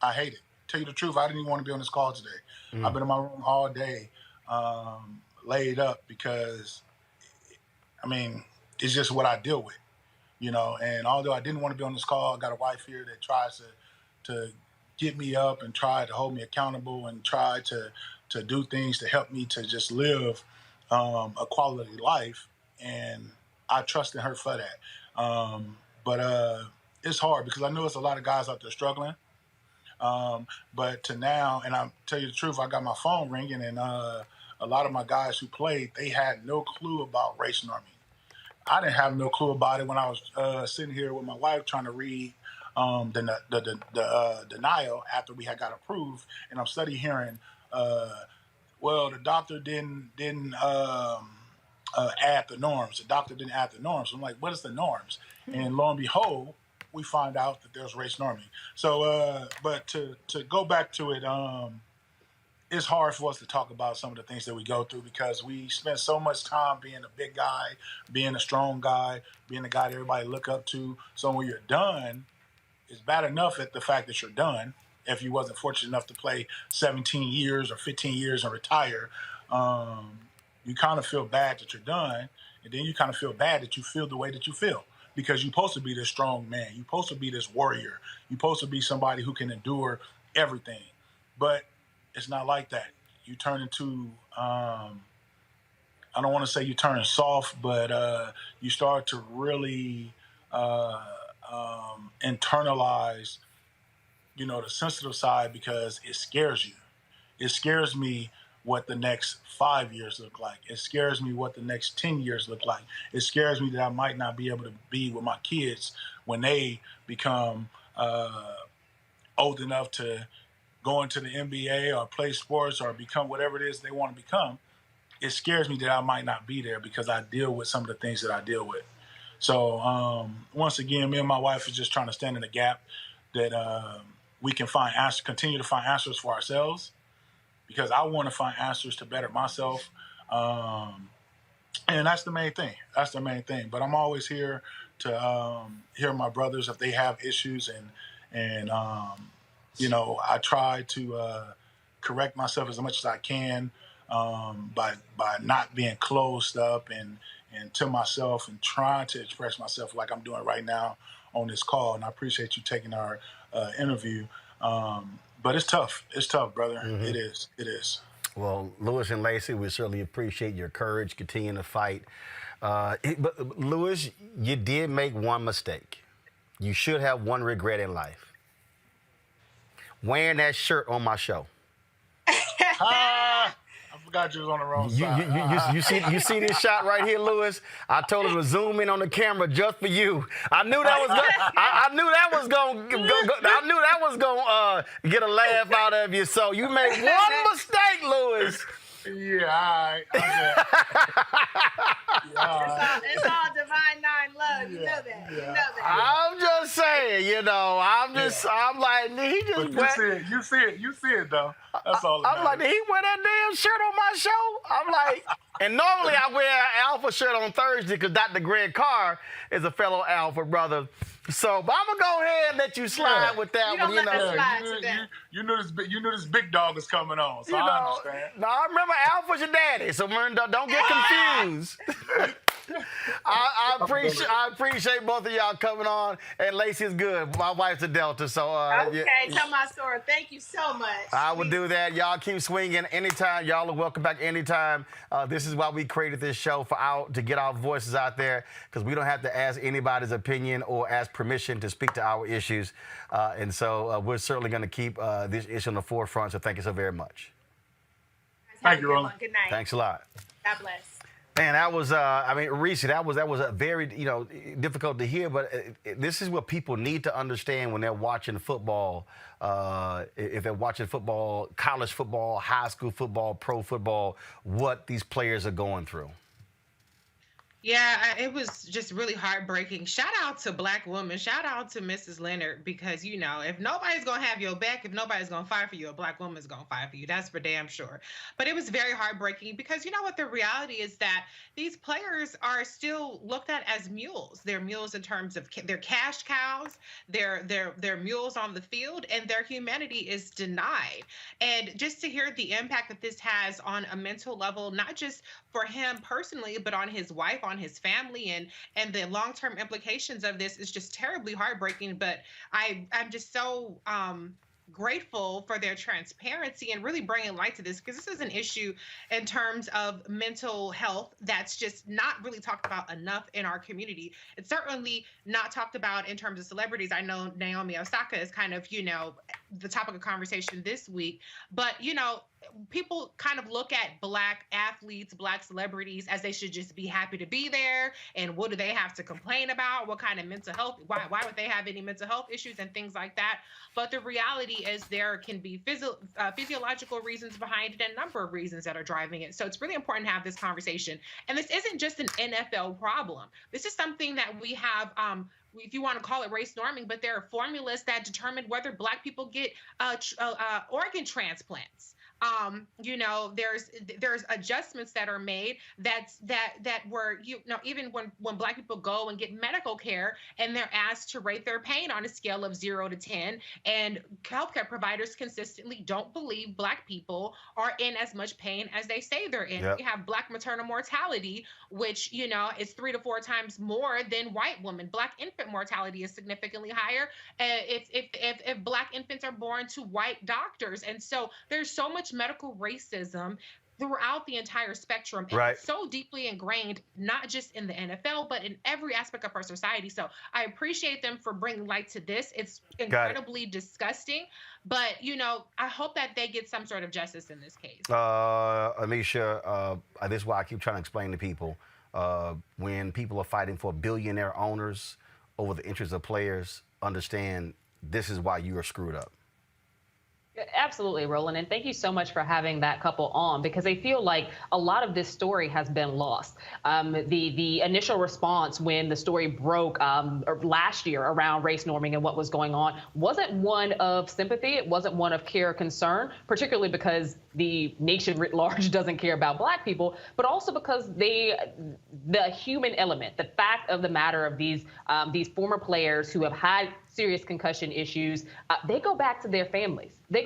it. Tell you the truth, I didn't even want to be on this call today. I've been in my room all day. laid up because, I mean, it's just what I deal with, you know. And although I didn't want to be on this call, I got a wife here that tries to get me up and try to hold me accountable and try to do things to help me to just live a quality life. And I trust in her for that. But it's hard because I know there's a lot of guys out there struggling. But to now, and I'll tell you the truth, I got my phone ringing, and a lot of my guys who played, they had no clue about race norming. I didn't have no clue about it when I was sitting here with my wife trying to read the denial after we had got approved, and I'm studying hearing, well, the doctor didn't add the norms. The doctor didn't add the norms. I'm like, what is the norms? And lo and behold, we find out that there's race norming. So, but to go back to it, it's hard for us to talk about some of the things that we go through because we spend so much time being a big guy, being a strong guy, being the guy that everybody look up to. So when you're done, it's bad enough at the fact that you're done. If you wasn't fortunate enough to play 17 years or 15 years and retire, you kind of feel bad that you're done. And then you kind of feel bad that you feel the way that you feel because you're supposed to be this strong man. You're supposed to be this warrior. You're supposed to be somebody who can endure everything. But it's not like that. You turn into, I don't want to say you turn soft, but you start to really internalize, you know, the sensitive side because it scares you. It scares me what the next 5 years look like. It scares me what the next 10 years look like. It scares me that I might not be able to be with my kids when they become old enough to go into the NBA or play sports or become whatever it is they want to become. It scares me that I might not be there because I deal with some of the things that I deal with. So once again, me and my wife are just trying to stand in the gap that we can find answers, continue to find answers for ourselves because I want to find answers to better myself. And that's the main thing. That's the main thing. But I'm always here to hear my brothers if they have issues and you know, I try to correct myself as much as I can by not being closed up and to myself and trying to express myself like I'm doing right now on this call. And I appreciate you taking our interview. But it's tough. It's tough, brother. Mm-hmm. It is. It is. Well, Lewis and Lacey, we certainly appreciate your courage, continuing to fight. But Lewis, you did make one mistake. You should have one regret in life. Wearing that shirt on my show. I forgot you was on the wrong side. You see this shot right here, Lewis? I told him to zoom in on the camera just for you. I knew that was I knew that was gonna get a laugh out of you. So you made one mistake, Lewis. Yeah, all right. It's all divine nine love. You know that. You know that. I'm just saying, you know. I'm like, he just. But you see it though. That's all. I'm like, did he wear that damn shirt on my show? I'm like, and normally I wear an Alpha shirt on Thursday because Dr. Greg Carr is a fellow Alpha brother. So, but I'm gonna go ahead and let you slide with that one. You knew this big dog is coming on. So I understand. No, I remember Alpha's your daddy. So don't get confused. I appreciate both of y'all coming on, and Lacey's good. My wife's a Delta, so tell my story. Thank you so much. I would do that. Y'all keep swinging anytime. Y'all are welcome back anytime. This is why we created this show to get our voices out there, because we don't have to ask anybody's opinion or ask permission to speak to our issues, and so we're certainly going to keep this issue on the forefront. So thank you so very much. Thank you, Roland. Good night. Thanks a lot. God bless. Man, that was, Reese, that was a very, difficult to hear, but this is what people need to understand when they're watching football. If they're watching football, college football, high school football, pro football, what these players are going through. Yeah, it was just really heartbreaking. Shout out to Black women. Shout out to Mrs. Leonard because if nobody's gonna have your back, if nobody's gonna fight for you, a Black woman's gonna fight for you. That's for damn sure. But it was very heartbreaking because you know what the reality is that these players are still looked at as mules. They're mules in terms of they're cash cows. They're mules on the field, and their humanity is denied. And just to hear the impact that this has on a mental level, not just for him personally, but on his wife, on his family, and the long-term implications of this is just terribly heartbreaking. But I'm just so grateful for their transparency and really bringing light to this, because this is an issue in terms of mental health that's just not really talked about enough in our community. It's certainly not talked about in terms of celebrities. I know Naomi Osaka is kind of the topic of conversation this week, but people kind of look at Black athletes, Black celebrities as they should just be happy to be there. And what do they have to complain about? What kind of mental health? Why would they have any mental health issues and things like that? But the reality is there can be physiological reasons behind it and a number of reasons that are driving it. So it's really important to have this conversation. And this isn't just an NFL problem. This is something that we have if you want to call it race norming, but there are formulas that determine whether Black people get organ transplants. There's adjustments that are made that were even when Black people go and get medical care and they're asked to rate their pain on a scale of 0 to 10, and healthcare providers consistently don't believe Black people are in as much pain as they say they're in. Yep. We have Black maternal mortality, which is 3 to 4 times more than white women. Black infant mortality is significantly higher if Black infants are born to white doctors, and so there's so much medical racism throughout the entire spectrum. And Right. It's so deeply ingrained, not just in the NFL, but in every aspect of our society. So I appreciate them for bringing light to this. It's incredibly disgusting, but I hope that they get some sort of justice in this case. Amisha, this is why I keep trying to explain to people, when people are fighting for billionaire owners over the interests of players, understand this is why you are screwed up. Absolutely, Roland, and thank you so much for having that couple on, because I feel like a lot of this story has been lost. The initial response when the story broke last year around race norming and what was going on wasn't one of sympathy. It wasn't one of care or concern, particularly because the nation writ large doesn't care about Black people, but also because the human element, the fact of the matter of these former players who have had serious concussion issues, they go back to their families. They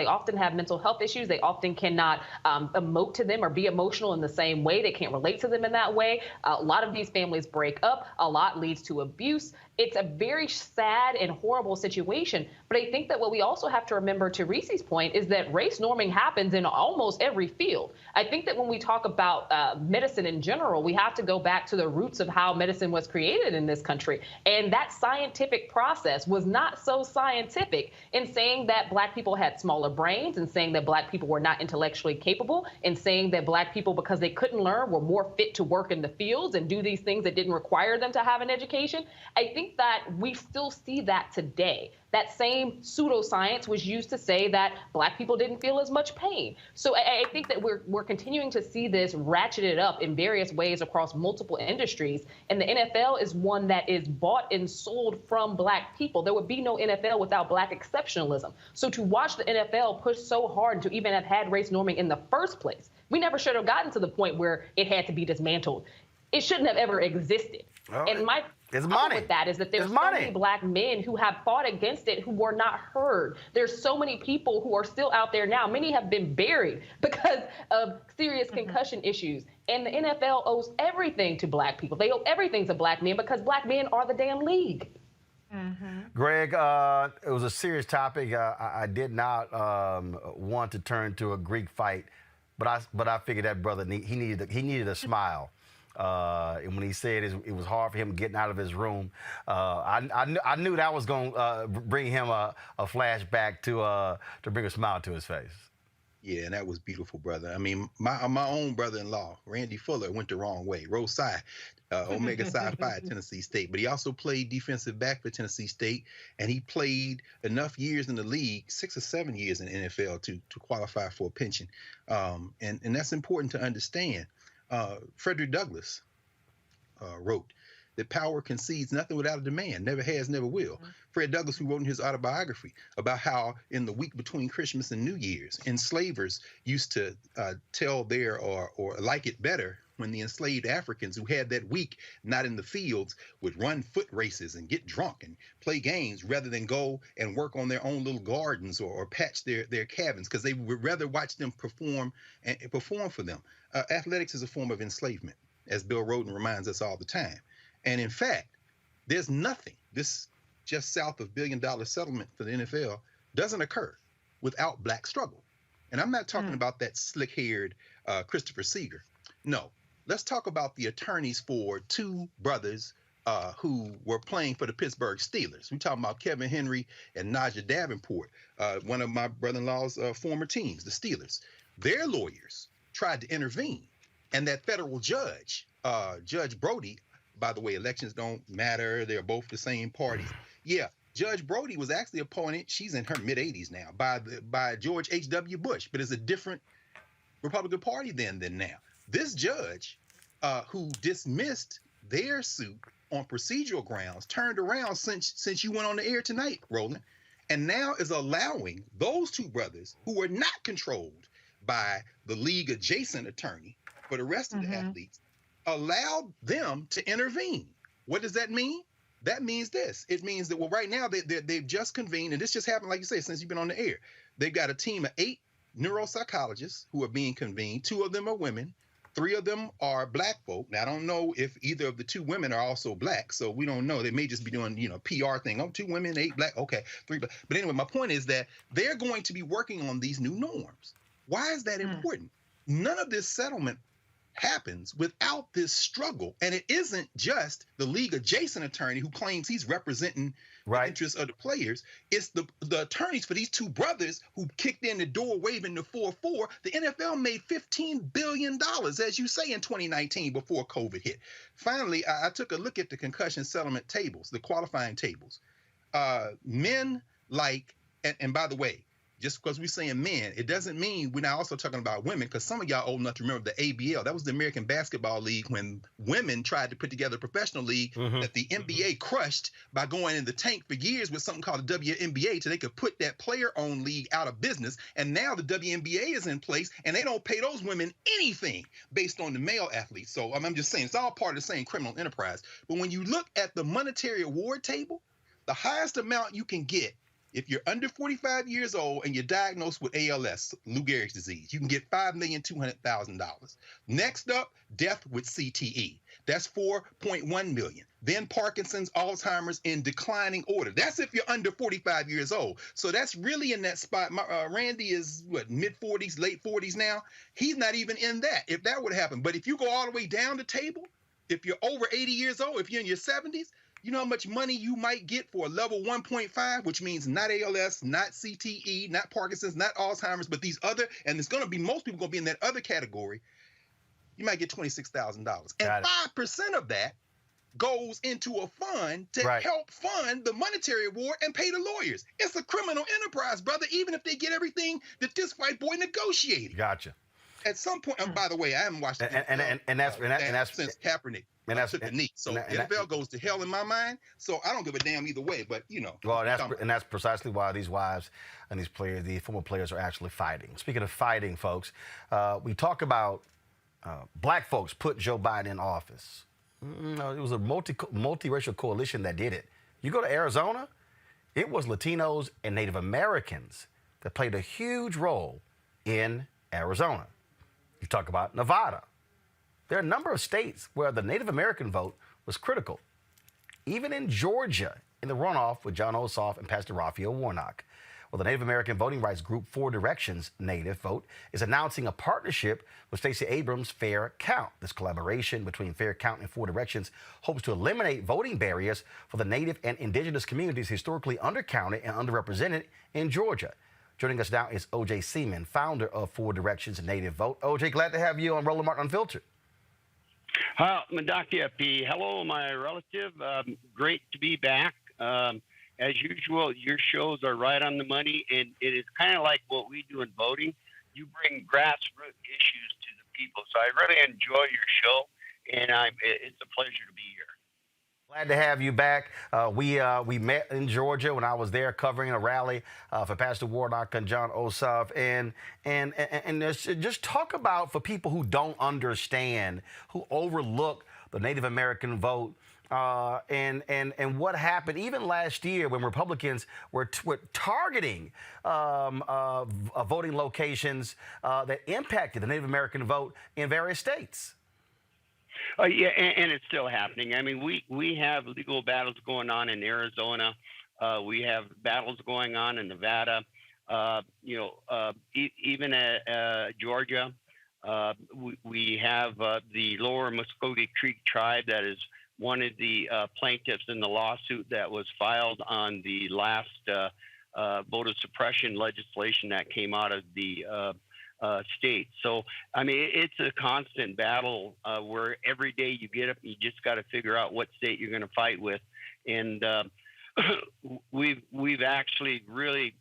often have mental health issues. They often cannot emote to them or be emotional in the same way. They can't relate to them in that way. A lot of these families break up. A lot leads to abuse. It's a very sad and horrible situation. But I think that what we also have to remember, to Reese's point, is that race norming happens in almost every field. I think that when we talk about medicine in general, we have to go back to the roots of how medicine was created in this country. And that scientific process was not so scientific in saying that Black people had smaller brains, and saying that Black people were not intellectually capable, and saying that Black people, because they couldn't learn, were more fit to work in the fields and do these things that didn't require them to have an education. I think that we still see that today. That same pseudoscience was used to say that Black people didn't feel as much pain. So I think that we're continuing to see this ratcheted up in various ways across multiple industries. And the NFL is one that is bought and sold from Black people. There would be no NFL without Black exceptionalism. So to watch the NFL push so hard to even have had race norming in the first place, we never should have gotten to the point where it had to be dismantled. It shouldn't have ever existed. And my problem with that is that there's so many Black men who have fought against it who were not heard. There's so many people who are still out there now. Many have been buried because of serious concussion issues. And the NFL owes everything to Black people. They owe everything to Black men because Black men are the damn league. Greg, it was a serious topic. I did not want to turn to a Greek fight, but I figured that brother he needed a smile. And when he said it was hard for him getting out of his room, I knew that was going to bring him a flashback to bring a smile to his face. Yeah, and that was beautiful, brother. I mean, my own brother-in-law, Randy Fuller, went the wrong way. Rose Psi, Omega Psi Phi at Tennessee State. But he also played defensive back for Tennessee State, and he played enough years in the league, 6 or 7 years in the NFL, to qualify for a pension. And that's important to understand. Frederick Douglass wrote, that power concedes nothing without a demand, never has, never will. Mhm. Fred Douglass, who wrote in his autobiography about how in the week between Christmas and New Year's, enslavers used to tell their or like it better when the enslaved Africans who had that week not in the fields would run foot races and get drunk and play games rather than go and work on their own little gardens or patch their cabins, because they would rather watch them perform for them. Athletics is a form of enslavement, as Bill Roden reminds us all the time. And in fact, there's nothing, this just south of $1 billion settlement for the NFL doesn't occur without black struggle. And I'm not talking about that slick-haired Christopher Seeger. No, let's talk about the attorneys for two brothers who were playing for the Pittsburgh Steelers. We're talking about Kevin Henry and Najee Davenport, one of my brother-in-law's former teams, the Steelers. Their lawyers tried to intervene, and that federal judge, Judge Brody, by the way, elections don't matter. They're both the same parties. Yeah, Judge Brody was actually appointed, she's in her mid-80s now, by George H.W. Bush, but it's a different Republican Party then than now. This judge, who dismissed their suit on procedural grounds, turned around since you went on the air tonight, Roland, and now is allowing those two brothers who were not controlled by the league adjacent attorney for the rest of the athletes, allowed them to intervene. What does that mean? That means this. It means that, well, right now they've just convened, and this just happened, like you say, since you've been on the air. They've got a team of 8 neuropsychologists who are being convened. 2 of them are women. 3 of them are black folk. Now, I don't know if either of the 2 women are also black, so we don't know. They may just be doing, PR thing. Oh, 2 women, 8 black. Okay, 3 black. But anyway, my point is that they're going to be working on these new norms. Why is that important? None of this settlement happens without this struggle. And it isn't just the league adjacent attorney who claims he's representing the interests of the players. It's the attorneys for these 2 brothers who kicked in the door waving the 4-4. The NFL made $15 billion, as you say, in 2019 before COVID hit. Finally, I took a look at the concussion settlement tables, the qualifying tables. Men like, and by the way, just because we're saying men, it doesn't mean we're not also talking about women, because some of y'all old enough to remember the ABL. That was the American Basketball League when women tried to put together a professional league that the NBA crushed by going in the tank for years with something called the WNBA so they could put that player-owned league out of business. And now the WNBA is in place, and they don't pay those women anything based on the male athletes. So I'm just saying it's all part of the same criminal enterprise. But when you look at the monetary award table, the highest amount you can get if you're under 45 years old and you're diagnosed with ALS, Lou Gehrig's disease, you can get $5,200,000. Next up, death with CTE. That's $4.1 million. Then Parkinson's, Alzheimer's in declining order. That's if you're under 45 years old. So that's really in that spot. Randy is mid-40s, late 40s now. He's not even in that, if that would happen. But if you go all the way down the table, if you're over 80 years old, if you're in your 70s, you know how much money you might get for a level 1.5, which means not ALS, not CTE, not Parkinson's, not Alzheimer's, but these other, and it's going to be, most people going to be in that other category. You might get $26,000. And 5% of that goes into a fund to help fund the monetary award and pay the lawyers. It's a criminal enterprise, brother, even if they get everything that this white boy negotiated. Gotcha. At some point, and by the way, I haven't watched and that's since Kaepernick. And that's took a knee. So NFL goes to hell in my mind. So I don't give a damn either way. But Well, that's precisely why these wives and these players, the former players, are actually fighting. Speaking of fighting, folks, we talk about black folks put Joe Biden in office. It was a multiracial coalition that did it. You go to Arizona, it was Latinos and Native Americans that played a huge role in Arizona. You talk about Nevada. There are a number of states where the Native American vote was critical. Even in Georgia, in the runoff with John Ossoff and Pastor Raphael Warnock. Well, the Native American voting rights group 4 Directions Native Vote is announcing a partnership with Stacey Abrams' Fair Count. This collaboration between Fair Count and 4 Directions hopes to eliminate voting barriers for the Native and indigenous communities historically undercounted and underrepresented in Georgia. Joining us now is O.J. Seaman, founder of 4 Directions Native Vote. O.J., glad to have you on Roland Martin Unfiltered. Dr. FP, hello, my relative. Great to be back. As usual, your shows are right on the money, and it is kind of like what we do in voting. You bring grassroots issues to the people, so I really enjoy your show. and it's a pleasure to be here. Glad to have you back. We met in Georgia when I was there covering a rally for Pastor Warnock and John Ossoff, and just talk about, for people who don't understand, who overlook the Native American vote, and what happened even last year when Republicans were targeting voting locations that impacted the Native American vote in various states. Yeah, and it's still happening. I mean, we have legal battles going on in Arizona. We have battles going on in Nevada. Even at Georgia, we have the Lower Muskogee Creek tribe that is one of the plaintiffs in the lawsuit that was filed on the last voter suppression legislation that came out of the state. So, I mean, it's a constant battle where every day you get up, you just got to figure out what state you're going to fight with. And we've actually really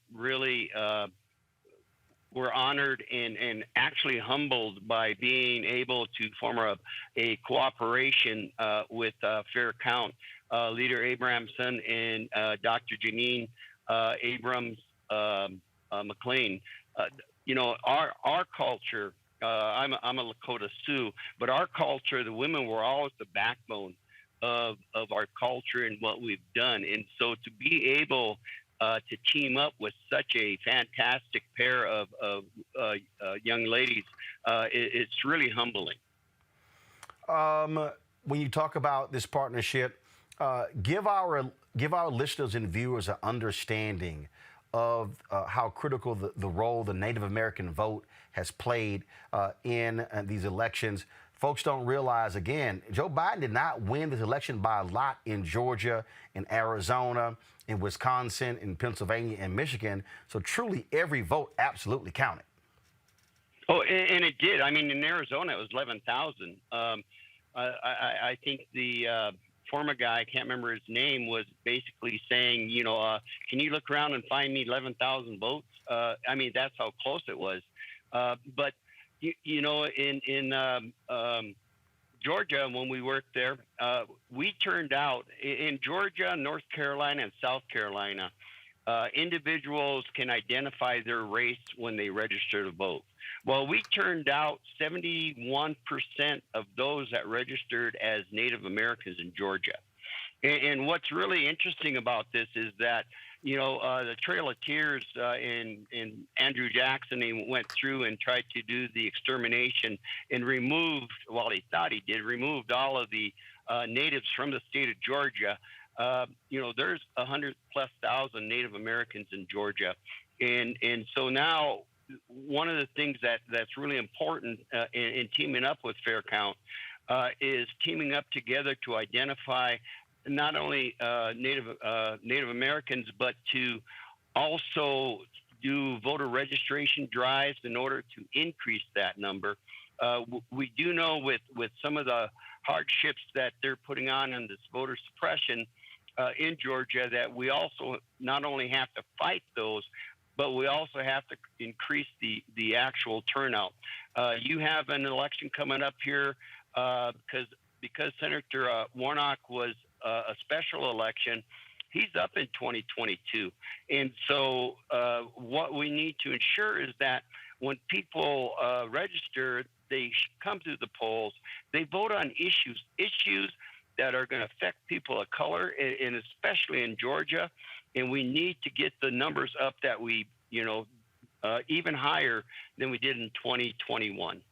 we're honored and actually humbled by being able to form a cooperation with Fair Count, Leader Abramson and Dr. Janine Abrams McLean. Our culture, I'm a Lakota Sioux, but our culture, the women were always the backbone of our culture and what we've done. And so to be able to team up with such a fantastic pair of young ladies, it's really humbling. When you talk about this partnership, give our listeners and viewers an understanding of how critical the role the Native American vote has played in these elections. Folks don't realize, again, Joe Biden did not win this election by a lot in Georgia, in Arizona, in Wisconsin, in Pennsylvania, and Michigan. So truly every vote absolutely counted. Oh, and it did. I mean, in Arizona, it was 11,000. I think the former guy, I can't remember his name, was basically saying, can you look around and find me 11,000 votes? I mean, that's how close it was. But in Georgia, when we worked there, we turned out in Georgia, North Carolina, and South Carolina, individuals can identify their race when they register to vote. Well, we turned out 71% of those that registered as Native Americans in Georgia. And what's really interesting about this is that, the Trail of Tears in Andrew Jackson, he went through and tried to do the extermination and removed, well, he thought he did, removed all of the natives from the state of Georgia. There's 100,000+ Native Americans in Georgia. And so now one of the things that's really important in teaming up with Fair Count is teaming up together to identify not only Native Americans, but to also do voter registration drives in order to increase that number. We do know with some of the hardships that they're putting on in this voter suppression in Georgia, that we also not only have to fight those, but we also have to increase the actual turnout. You have an election coming up here because Senator Warnock was a special election. He's up in 2022. And so what we need to ensure is that when people register, they come to the polls, they vote on issues that are going to affect people of color, and especially in Georgia. And we need to get the numbers up that we, even higher than we did in 2021.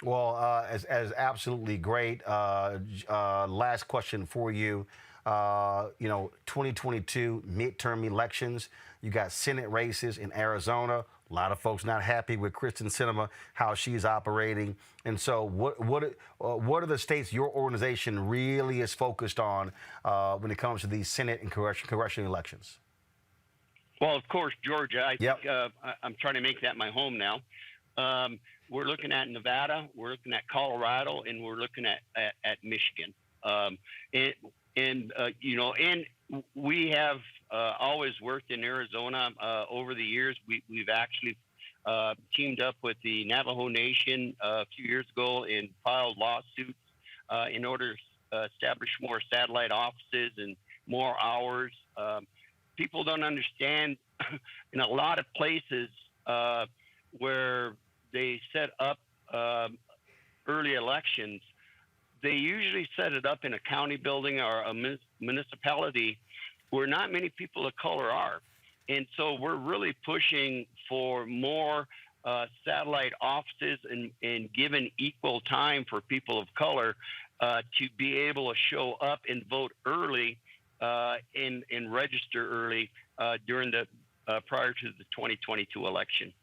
Well, as absolutely great. Last question for you. 2022 midterm elections. You got Senate races in Arizona. A lot of folks not happy with Kristen Sinema, how she's operating. And so what are the states your organization really is focused on when it comes to these Senate and congressional elections? Well, of course, Georgia. I Yep. think I'm trying to make that my home now. We're looking at Nevada, we're looking at Colorado, and we're looking at Michigan. And we have always worked in Arizona over the years. We've actually teamed up with the Navajo Nation a few years ago and filed lawsuits in order to establish more satellite offices and more hours. People don't understand in a lot of places where they set up early elections, they usually set it up in a county building or a municipality where not many people of color are. And so we're really pushing for more satellite offices and given equal time for people of color to be able to show up and vote early and register early during the prior to the 2022 election.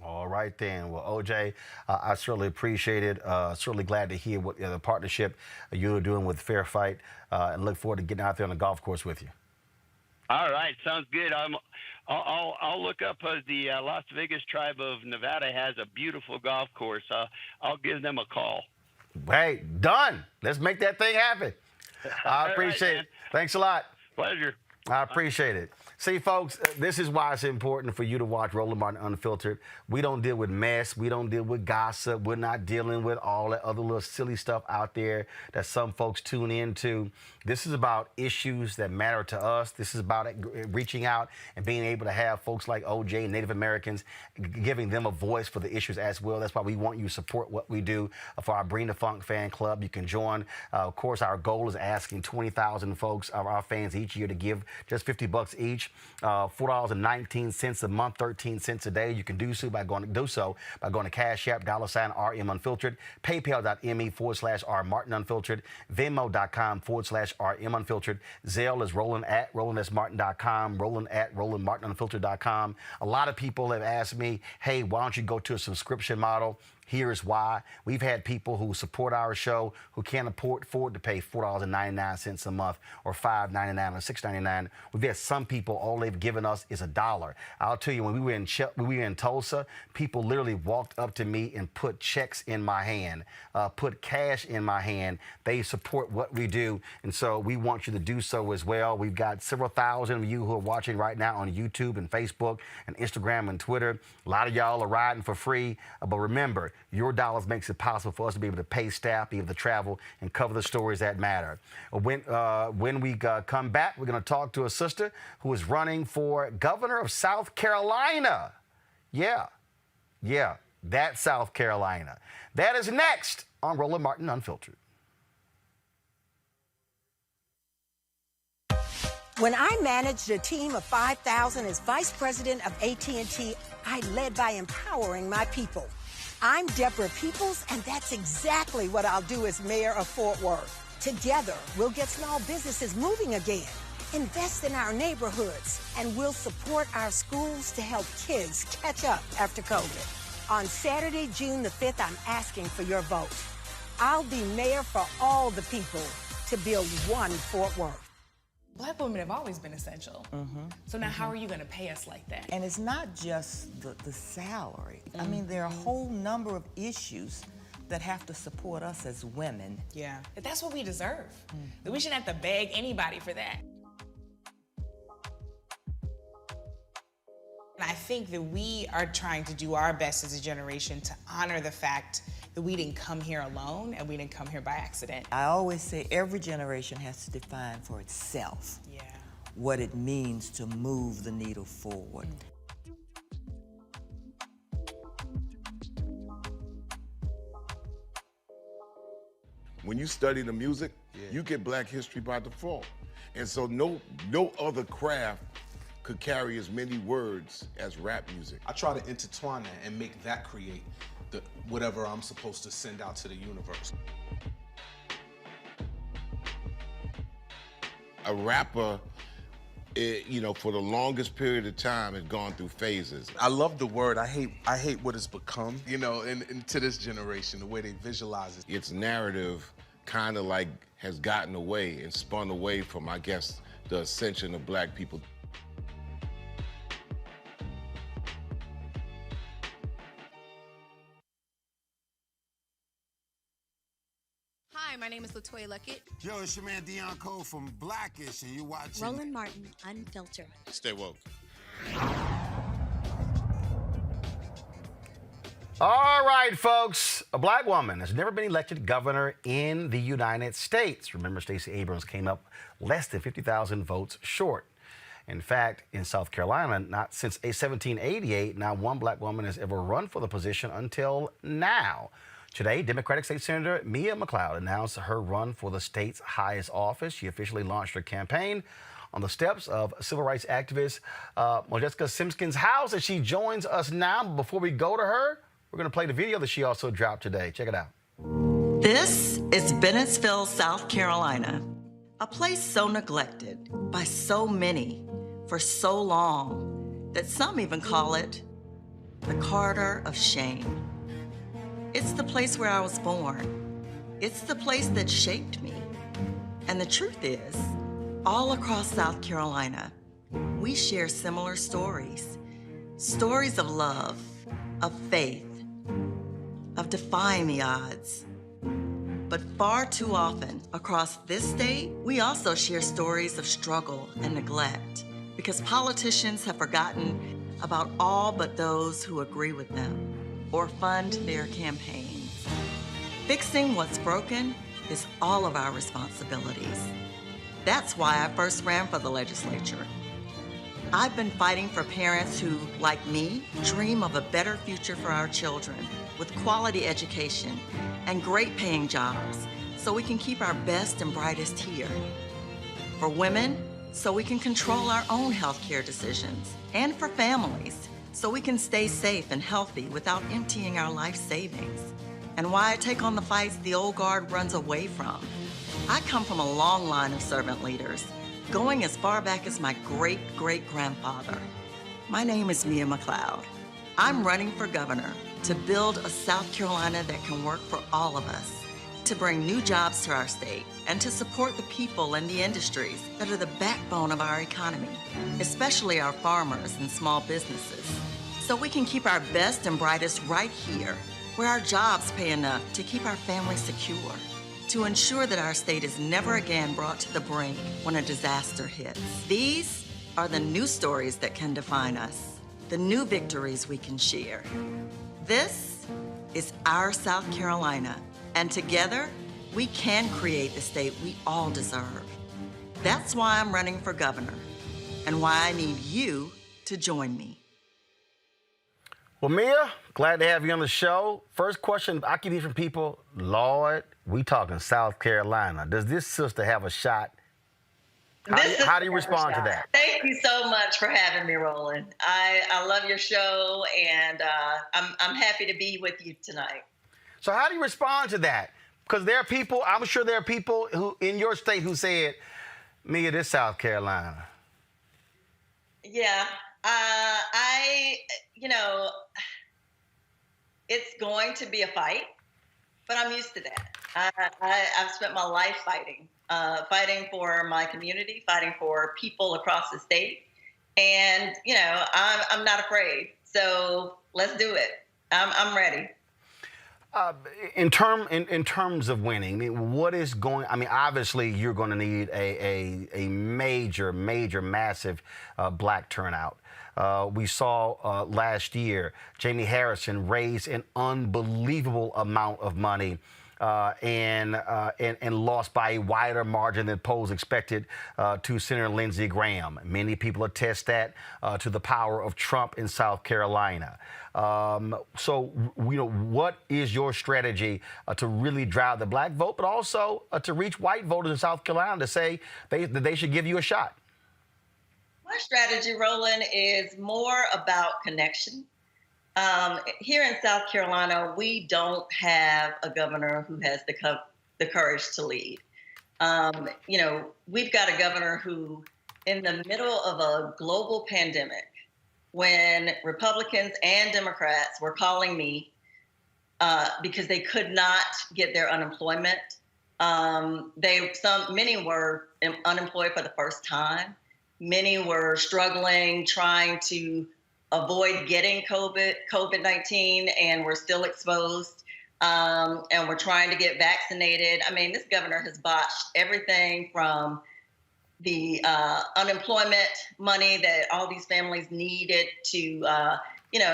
All right, then. Well, OJ, I certainly appreciate it. Certainly glad to hear what the partnership you're doing with Fair Fight, and look forward to getting out there on the golf course with you. All right, sounds good. I'll look up the Las Vegas Tribe of Nevada has a beautiful golf course. I'll give them a call. Hey, done. Let's make that thing happen. I appreciate it. Thanks a lot. Pleasure. I appreciate it. See, folks, this is why it's important for you to watch Roland Martin Unfiltered. We don't deal with mess. We don't deal with gossip. We're not dealing with all that other little silly stuff out there that some folks tune into. This is about issues that matter to us. This is about reaching out and being able to have folks like OJ, Native Americans, giving them a voice for the issues as well. That's why we want you to support what we do for our Bring the Funk fan club. You can join. Of course, our goal is asking 20,000 folks of our fans each year to give just $50 each, $4.19 a month, 13 cents a day. You can do so by going to Cash App, $RM Unfiltered, PayPal.me/R Martin Unfiltered, Venmo.com/RM Unfiltered. Zelle is Roland@RolandSMartin.com, Roland@RolandMartinUnfiltered.com. A lot of people have asked me, hey, why don't you go to a subscription model? Here's why. We've had people who support our show who can't afford to pay $4.99 a month or $5.99 or $6.99. We've had some people, all they've given us is $1. I'll tell you, when we were in Tulsa, people literally walked up to me and put checks in my hand, put cash in my hand. They support what we do, and so we want you to do so as well. We've got several thousand of you who are watching right now on YouTube and Facebook and Instagram and Twitter. A lot of y'all are riding for free, but remember, your dollars makes it possible for us to be able to pay staff, be able to travel, and cover the stories that matter. When we come back, we're going to talk to a sister who is running for governor of South Carolina. Yeah, that's South Carolina. That is next on Roland Martin Unfiltered. When I managed a team of 5,000 as vice president of AT&T, I led by empowering my people. I'm Deborah Peoples, and that's exactly what I'll do as mayor of Fort Worth. Together, we'll get small businesses moving again, invest in our neighborhoods, and we'll support our schools to help kids catch up after COVID. On Saturday, June the 5th, I'm asking for your vote. I'll be mayor for all the people to build one Fort Worth. Black women have always been essential. So now how are you going to pay us like that? And it's not just the salary. I mean, there are a whole number of issues that have to support us as women. Yeah, but that's what we deserve. We shouldn't have to beg anybody for that. And I think that we are trying to do our best as a generation to honor the fact that we didn't come here alone and we didn't come here by accident. I always say every generation has to define for itself what it means to move the needle forward. When you study the music, you get Black history by default. And so no other craft could carry as many words as rap music. I try to intertwine that and make that create whatever I'm supposed to send out to the universe. A rapper, for the longest period of time, has gone through phases. I love the word. I hate what it's become, and to this generation, the way they visualize it. Its narrative kind of like has gotten away and spun away from, I guess, the ascension of Black people. Hi, my name is LaToya Luckett. Yo, it's your man Dion Cole from Blackish, and you're watching Roland Martin Unfiltered. Stay woke. All right, folks. A black woman has never been elected governor in the United States. Remember, Stacey Abrams came up less than 50,000 votes short. In fact, in South Carolina, not since 1788, not one black woman has ever run for the position until now. Today, Democratic State Senator Mia McLeod announced her run for the state's highest office. She officially launched her campaign on the steps of civil rights activist Jessica Simpkins' house, and she joins us now. But before we go to her, we're going to play the video that she also dropped today. Check it out. This is Bennettsville, South Carolina, a place so neglected by so many for so long that some even call it the corridor of shame. It's the place where I was born. It's the place that shaped me. And the truth is, all across South Carolina, we share similar stories. Stories of love, of faith, of defying the odds. But far too often across this state, we also share stories of struggle and neglect because politicians have forgotten about all but those who agree with them or fund their campaigns. Fixing what's broken is all of our responsibilities. That's why I first ran for the legislature. I've been fighting for parents who, like me, dream of a better future for our children with quality education and great paying jobs so we can keep our best and brightest here. For women, so we can control our own healthcare decisions. And for families, so we can stay safe and healthy without emptying our life savings. And why I take on the fights the old guard runs away from. I come from a long line of servant leaders, going as far back as my great-great-grandfather. My name is Mia McLeod. I'm running for governor to build a South Carolina that can work for all of us, to bring new jobs to our state, and to support the people and the industries that are the backbone of our economy, especially our farmers and small businesses, so we can keep our best and brightest right here, where our jobs pay enough to keep our families secure, to ensure that our state is never again brought to the brink when a disaster hits. These are the new stories that can define us, the new victories we can share. This is our South Carolina, and together, we can create the state we all deserve. That's why I'm running for governor, and why I need you to join me. Well, Mia, glad to have you on the show. First question I keep hearing from people, Lord, we talking South Carolina. Does this sister have a shot? How do you respond to that? Thank you so much for having me, Roland. I love your show, and I'm happy to be with you tonight. So how do you respond to that? Because there are people, I'm sure there are people who in your state who said, Mia, this South Carolina. Yeah, it's going to be a fight, but I'm used to that. I've spent my life fighting for my community, fighting for people across the state. And, I'm not afraid. So let's do it. I'm ready. In terms of winning, I mean, what is going? I mean, obviously, you're going to need a major, massive black turnout. We saw last year Jamie Harrison raise an unbelievable amount of money and lost by a wider margin than polls expected to Senator Lindsey Graham. Many people attest that to the power of Trump in South Carolina. So, what is your strategy to really drive the black vote, but also to reach white voters in South Carolina to say that they should give you a shot? My strategy, Roland, is more about connection. Here in South Carolina, we don't have a governor who has the courage to lead. We've got a governor who, in the middle of a global pandemic, when Republicans and Democrats were calling me because they could not get their unemployment, many were unemployed for the first time. Many were struggling, trying to avoid getting COVID-19, and were still exposed, and were trying to get vaccinated. I mean, this governor has botched everything from the unemployment money that all these families needed to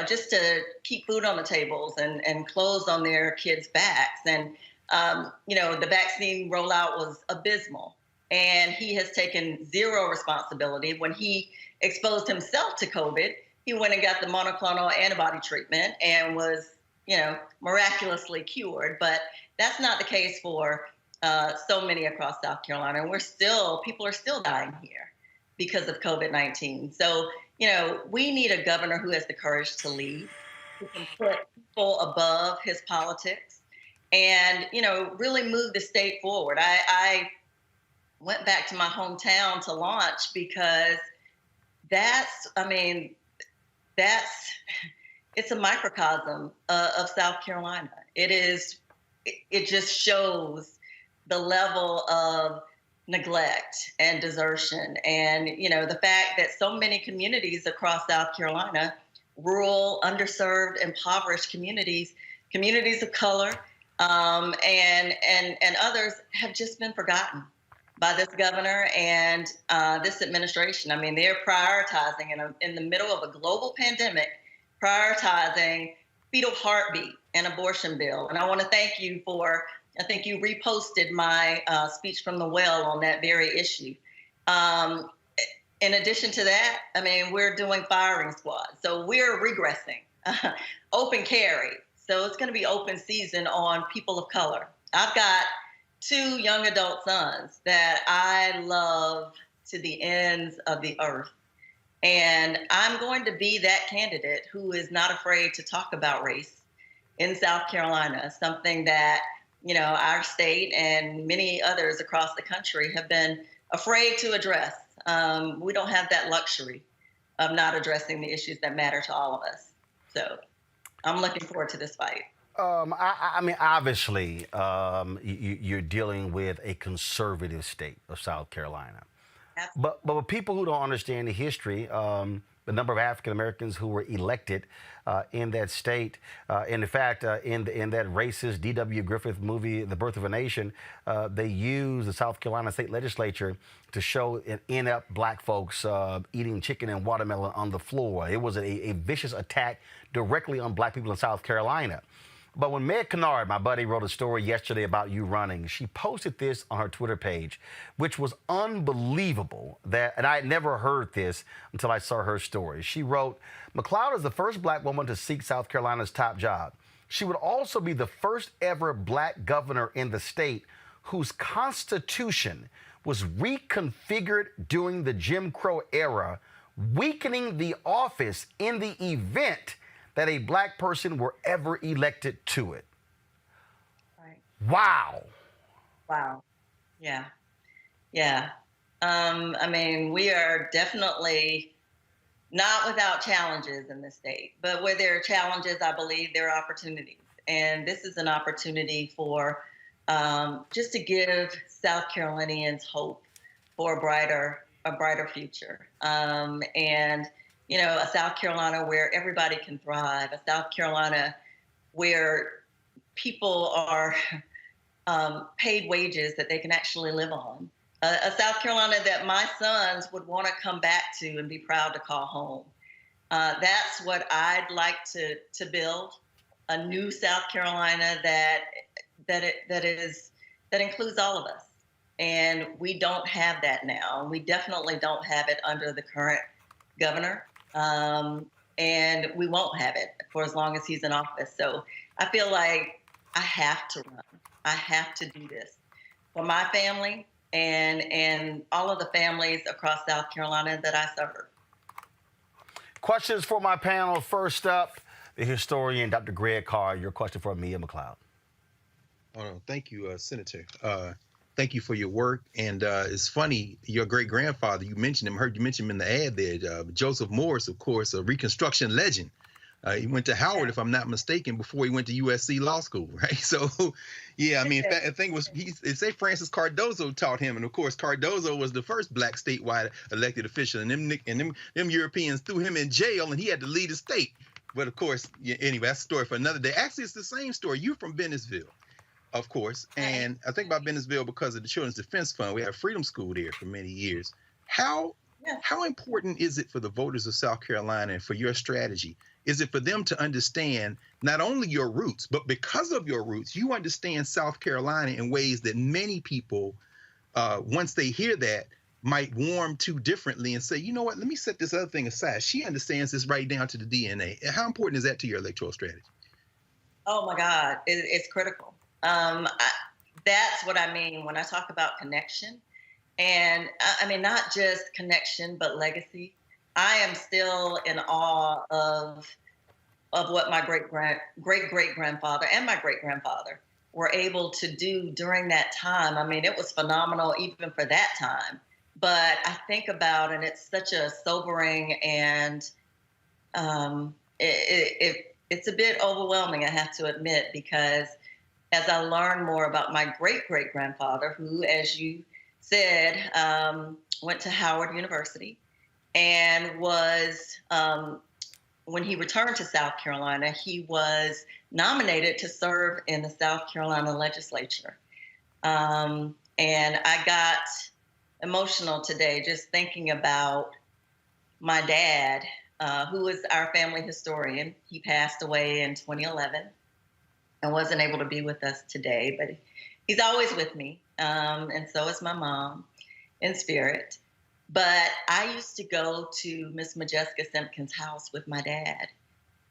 just to keep food on the tables and clothes on their kids' backs. And, the vaccine rollout was abysmal. And he has taken zero responsibility. When he exposed himself to COVID, he went and got the monoclonal antibody treatment and was, miraculously cured. But that's not the case for so many across South Carolina. And people are still dying here because of COVID-19. So, we need a governor who has the courage to lead, who can put people above his politics and, really move the state forward. I went back to my hometown to launch because it's a microcosm of South Carolina. It just shows the level of neglect and desertion. And, the fact that so many communities across South Carolina, rural, underserved, impoverished communities of color, and others have just been forgotten by this governor and this administration. I mean, they're prioritizing in the middle of a global pandemic, prioritizing fetal heartbeat and abortion bill. And I want to thank you I think you reposted my speech from the well on that very issue. In addition to that, we're doing firing squads. So we're regressing, open carry. So it's going to be open season on people of color. I've got 2 young adult sons that I love to the ends of the earth. And I'm going to be that candidate who is not afraid to talk about race in South Carolina, something that, our state and many others across the country have been afraid to address. We don't have that luxury of not addressing the issues that matter to all of us. So I'm looking forward to this fight. Obviously, you're dealing with a conservative state of South Carolina. But with people who don't understand the history, the number of African Americans who were elected in that state, and in fact, in that racist D.W. Griffith movie, The Birth of a Nation, they used the South Carolina state legislature to show and inept black folks eating chicken and watermelon on the floor. It was a vicious attack directly on black people in South Carolina. But when Meg Kennard, my buddy, wrote a story yesterday about you running, she posted this on her Twitter page, which was unbelievable. And I had never heard this until I saw her story. She wrote, "McLeod is the first black woman to seek South Carolina's top job. She would also be the first ever black governor in the state whose constitution was reconfigured during the Jim Crow era, weakening the office in the event that a black person were ever elected to it." Right. Wow. Wow. Yeah. Yeah. We are definitely not without challenges in the state, but where there are challenges, I believe there are opportunities. And this is an opportunity for just to give South Carolinians hope for a brighter future. A South Carolina where everybody can thrive, a South Carolina where people are paid wages that they can actually live on, a South Carolina that my sons would want to come back to and be proud to call home. That's what I'd like to build, a new South Carolina that includes all of us. And we don't have that now. We definitely don't have it under the current governor. And we won't have it for as long as he's in office. So I feel like I have to run. I have to do this for my family and all of the families across South Carolina that I serve. Questions for my panel. First up, the historian, Dr. Greg Carr. Your question for Mia McLeod. Oh, thank you, Senator. Thank you for your work. And it's funny, your great-grandfather, you mentioned him, heard you mention him in the ad there, Joseph Morris, of course, a Reconstruction legend. He went to Howard, if I'm not mistaken, before he went to USC Law School, right? So, yeah, I think they say Francis Cardozo taught him. And, of course, Cardozo was the first black statewide elected official. And them Europeans threw him in jail, and he had to leave the state. But, of course, anyway, that's a story for another day. Actually, it's the same story. You're from Bennettsville. Of course. And I think about Bennettsville because of the Children's Defense Fund. We had Freedom School there for many years. How How important is it for the voters of South Carolina and for your strategy? Is it for them to understand not only your roots, but because of your roots, you understand South Carolina in ways that many people, once they hear that, might warm to differently and say, you know what, let me set this other thing aside. She understands this right down to the DNA. How important is that to your electoral strategy? Oh my God, it's critical. That's what I mean when I talk about connection. And I mean, not just connection, but legacy. I am still in awe of what my great-great-grandfather and my great-grandfather were able to do during that time. I mean, it was phenomenal even for that time. But I think about, and it's such a sobering and it's a bit overwhelming, I have to admit, because as I learn more about my great-great-grandfather, who, as you said, went to Howard University and was, when he returned to South Carolina, he was nominated to serve in the South Carolina legislature. And I got emotional today just thinking about my dad, who is our family historian. He passed away in 2011 and wasn't able to be with us today, but he's always with me, and so is my mom in spirit. But I used to go to Miss Majeska Simpkins' house with my dad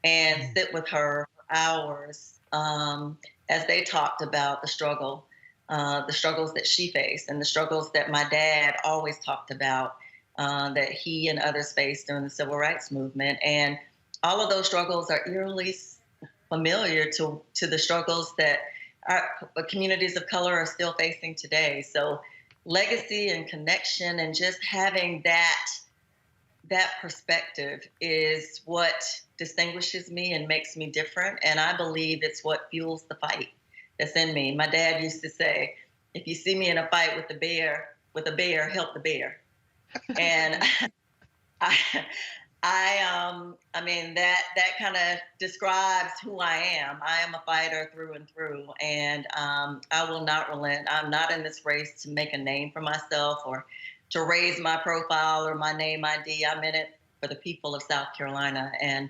and sit with her for hours as they talked about the struggles that she faced and the struggles that my dad always talked about, that he and others faced during the Civil Rights Movement. And all of those struggles are eerily familiar to the struggles that our communities of color are still facing today. So legacy and connection and just having that perspective is what distinguishes me and makes me different. And I believe it's what fuels the fight that's in me. My dad used to say, if you see me in a fight with a bear, help the bear. And I mean, that kind of describes who I am. I am a fighter through and through, and I will not relent. I'm not in this race to make a name for myself or to raise my profile or my name ID. I'm in it for the people of South Carolina, and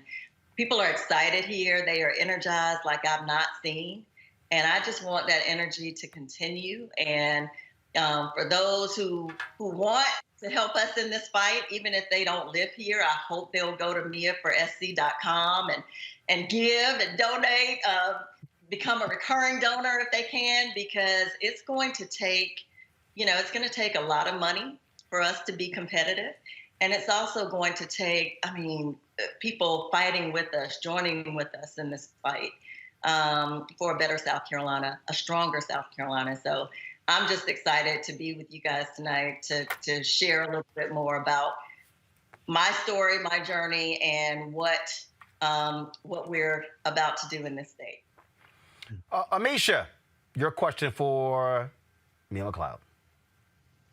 people are excited here. They are energized like I've not seen, and I just want that energy to continue. And for those who want to help us in this fight, even if they don't live here, I hope they'll go to miaforsc.com and give and donate, become a recurring donor if they can, because it's going to take, it's going to take a lot of money for us to be competitive. And it's also going to take, people fighting with us, joining with us in this fight for a better South Carolina, a stronger South Carolina. So I'm just excited to be with you guys tonight to share a little bit more about my story, my journey, and what we're about to do in this state. Amisha, your question for Mia McLeod.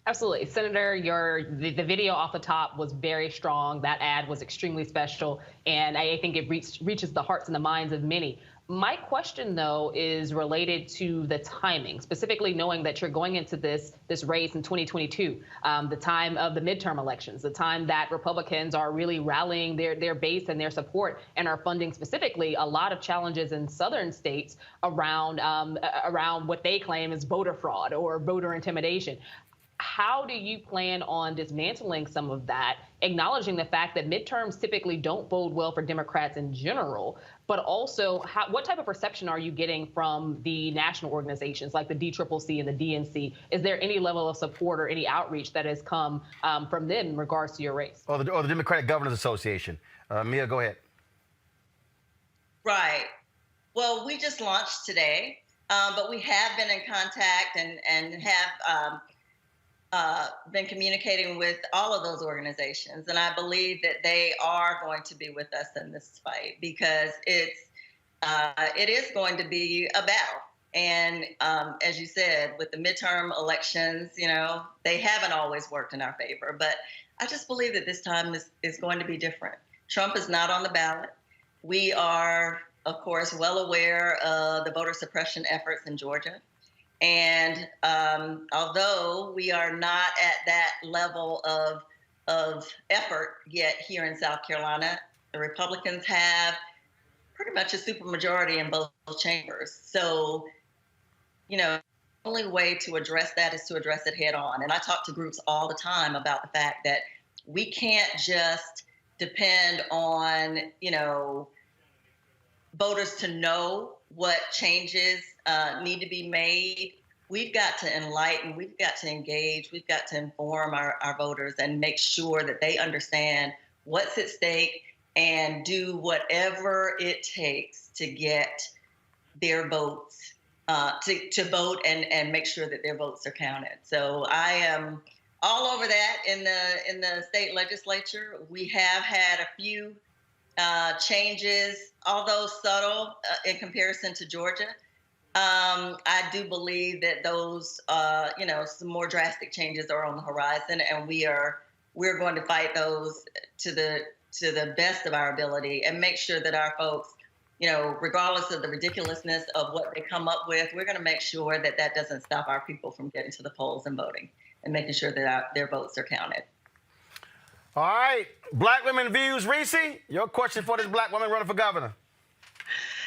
Absolutely. Senator, the video off the top was very strong. That ad was extremely special, and I think it reaches the hearts and the minds of many. My question, though, is related to the timing, specifically knowing that you're going into this race in 2022, the time of the midterm elections, the time that Republicans are really rallying their base and their support and are funding specifically a lot of challenges in southern states around what they claim is voter fraud or voter intimidation. How do you plan on dismantling some of that, acknowledging the fact that midterms typically don't bode well for Democrats in general, but also what type of perception are you getting from the national organizations like the DCCC and the DNC? Is there any level of support or any outreach that has come from them in regards to your race? Or the Democratic Governors Association. Mia, go ahead. Right. Well, we just launched today, but we have been in contact and have been communicating with all of those organizations, and I believe that they are going to be with us in this fight because it is going to be a battle. And as you said, with the midterm elections, they haven't always worked in our favor, but I just believe that this time is going to be different. Trump is not on the ballot. We are, of course, well aware of the voter suppression efforts in Georgia. And although we are not at that level of of effort yet here in South Carolina. The Republicans have pretty much a supermajority in both chambers. So, you know, the only way to address that is to address it head on. And I talk to groups all the time about the fact that we can't just depend on, you know, voters to know what changes need to be made. We've got to enlighten, we've got to engage, we've got to inform our voters and make sure that they understand what's at stake and do whatever it takes to get their votes, to vote and make sure that their votes are counted. So I am all over that in the state legislature. We have had a few changes, although subtle in comparison to Georgia. I do believe that those, you know, some more drastic changes are on the horizon, and we're going to fight those to the best of our ability and make sure that our folks, you know, regardless of the ridiculousness of what they come up with, we're going to make sure that that doesn't stop our people from getting to the polls and voting and making sure that their votes are counted. All right. Black Women Views. Reese, your question for this black woman running for governor.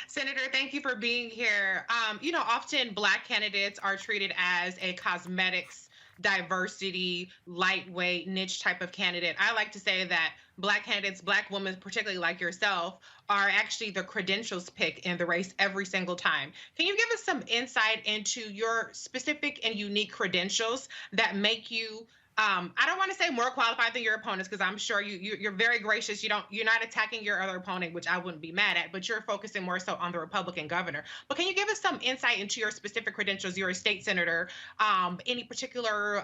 Senator, thank you for being here. You know, often Black candidates are treated as a cosmetics, diversity, lightweight, niche type of candidate. I like to say that Black candidates, Black women, particularly like yourself, are actually the credentials pick in the race every single time. Can you give us some insight into your specific and unique credentials that make you I don't want to say more qualified than your opponents, because I'm sure you're very gracious. You're not attacking your other opponent, which I wouldn't be mad at, but you're focusing more so on the Republican governor. But can you give us some insight into your specific credentials? You're a state senator. Any particular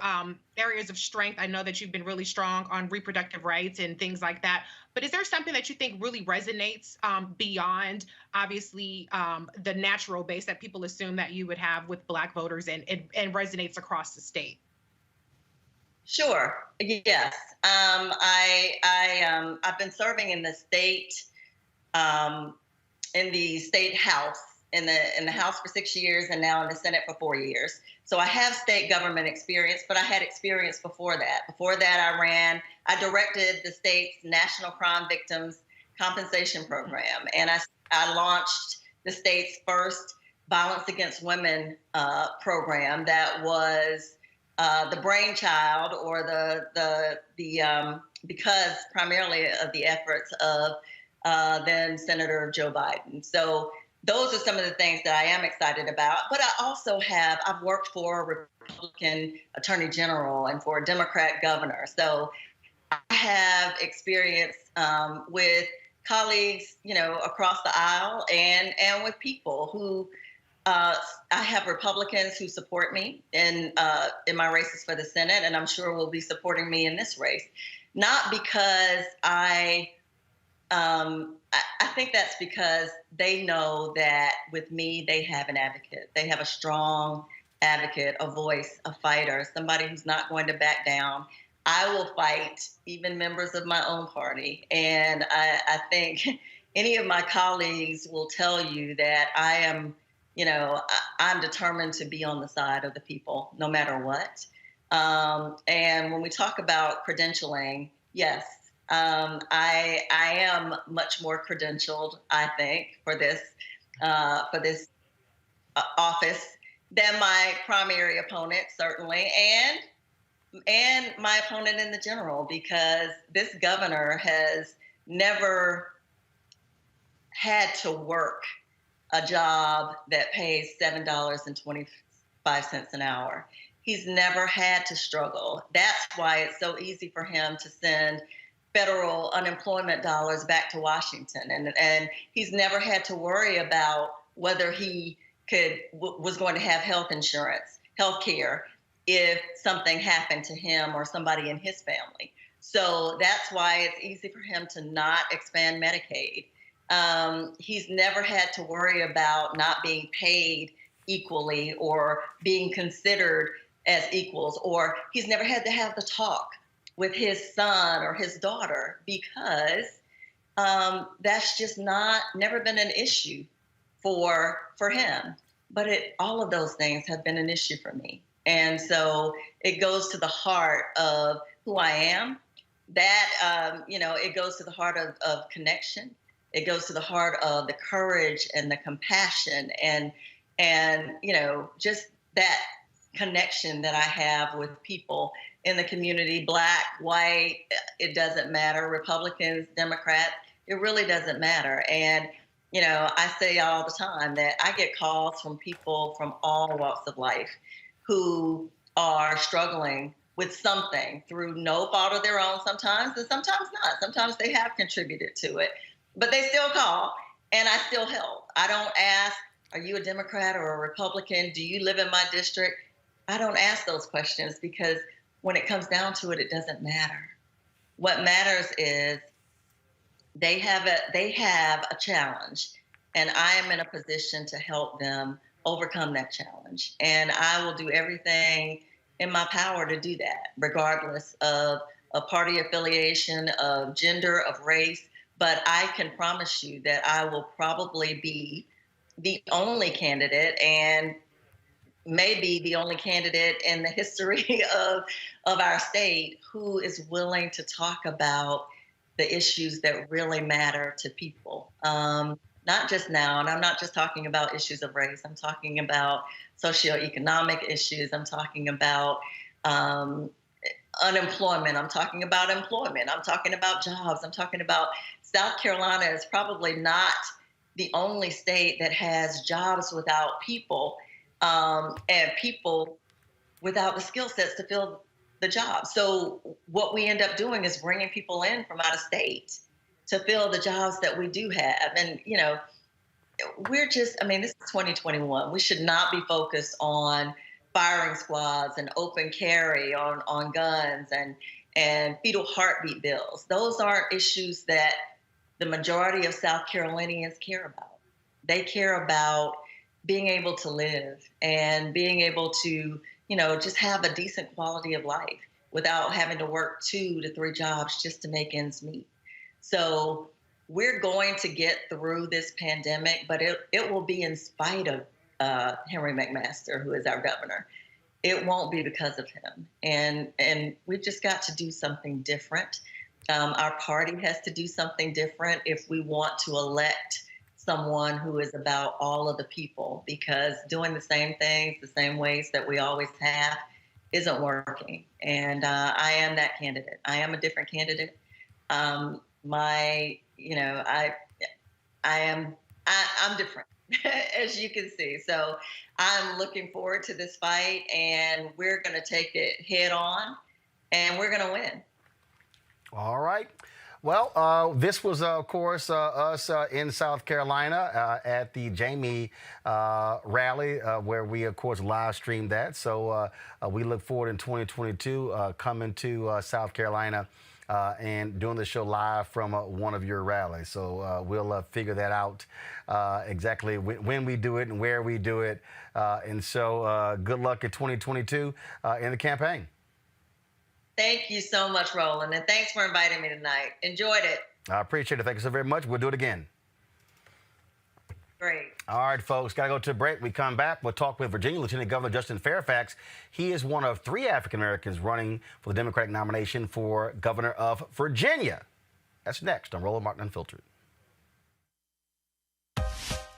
areas of strength? I know that you've been really strong on reproductive rights and things like that. But is there something that you think really resonates beyond, obviously, the natural base that people assume that you would have with Black voters and resonates across the state? Sure. Yes. I've been serving in the state, in the state house, in the House for 6 years, and now in the Senate for 4 years. So I have state government experience, but I had experience before that. Before that, I directed the state's National Crime Victims Compensation Program, and I launched the state's first Violence Against Women program that was the brainchild, or because primarily of the efforts of then Senator Joe Biden. So those are some of the things that I am excited about. But I've worked for a Republican Attorney General and for a Democrat governor. So I have experience with colleagues, you know, across the aisle and with people who. I have Republicans who support me in my races for the Senate, and I'm sure will be supporting me in this race. Not because I think that's because they know that with me, they have an advocate. They have a strong advocate, a voice, a fighter, somebody who's not going to back down. I will fight even members of my own party. And I think any of my colleagues will tell you that I am, you know, I'm determined to be on the side of the people, no matter what. And when we talk about credentialing, yes, I am much more credentialed, I think, for this office than my primary opponent, certainly, and my opponent in the general, because this governor has never had to work a job that pays $7.25 an hour. He's never had to struggle. That's why it's so easy for him to send federal unemployment dollars back to Washington. And he's never had to worry about whether he was going to have health insurance, health care, if something happened to him or somebody in his family. So that's why it's easy for him to not expand Medicaid. He's never had to worry about not being paid equally or being considered as equals, or he's never had to have the talk with his son or his daughter, because that's just never been an issue for him. But all of those things have been an issue for me. And so it goes to the heart of who I am, that it goes to the heart of connection. It goes to the heart of the courage and the compassion and just that connection that I have with people in the community, black, white, it doesn't matter, Republicans, Democrats, it really doesn't matter. And, I say all the time that I get calls from people from all walks of life who are struggling with something through no fault of their own sometimes, and sometimes not. Sometimes they have contributed to it, but they still call and I still help. I don't ask, are you a Democrat or a Republican? Do you live in my district? I don't ask those questions because when it comes down to it, it doesn't matter. What matters is they have a challenge, and I am in a position to help them overcome that challenge. And I will do everything in my power to do that, regardless of a party affiliation, of gender, of race. But I can promise you that I will probably be the only candidate, and maybe the only candidate in the history of our state who is willing to talk about the issues that really matter to people. Not just now, and I'm not just talking about issues of race. I'm talking about socioeconomic issues. I'm talking about unemployment. I'm talking about employment. I'm talking about jobs. I'm talking about South Carolina is probably not the only state that has jobs without people and people without the skill sets to fill the job. So what we end up doing is bringing people in from out of state to fill the jobs that we do have. And, we're just, this is 2021. We should not be focused on firing squads and open carry on guns and fetal heartbeat bills. Those aren't issues that the majority of South Carolinians care about. They care about being able to live and being able to, just have a decent quality of life without having to work 2 to 3 jobs just to make ends meet. So we're going to get through this pandemic, but it will be in spite of Henry McMaster, who is our governor. It won't be because of him. And we've just got to do something different. Our party has to do something different if we want to elect someone who is about all of the people, because doing the same things, the same ways that we always have isn't working. And I am that candidate. I am a different candidate. I'm different, as you can see. So I'm looking forward to this fight, and we're going to take it head on, and we're going to win. All right. Well, this was, of course, us in South Carolina at the Jamie rally, where we, of course, live streamed that. So we look forward in 2022 coming to South Carolina and doing the show live from one of your rallies. So we'll figure that out exactly when we do it and where we do it. And so good luck in 2022 in the campaign. Thank you so much, Roland, and thanks for inviting me tonight. Enjoyed it. I appreciate it. Thank you so very much. We'll do it again. Great. All right, folks, got to go to a break. We come back. We'll talk with Virginia Lieutenant Governor Justin Fairfax. He is one of 3 African Americans running for the Democratic nomination for governor of Virginia. That's next on Roland Martin Unfiltered.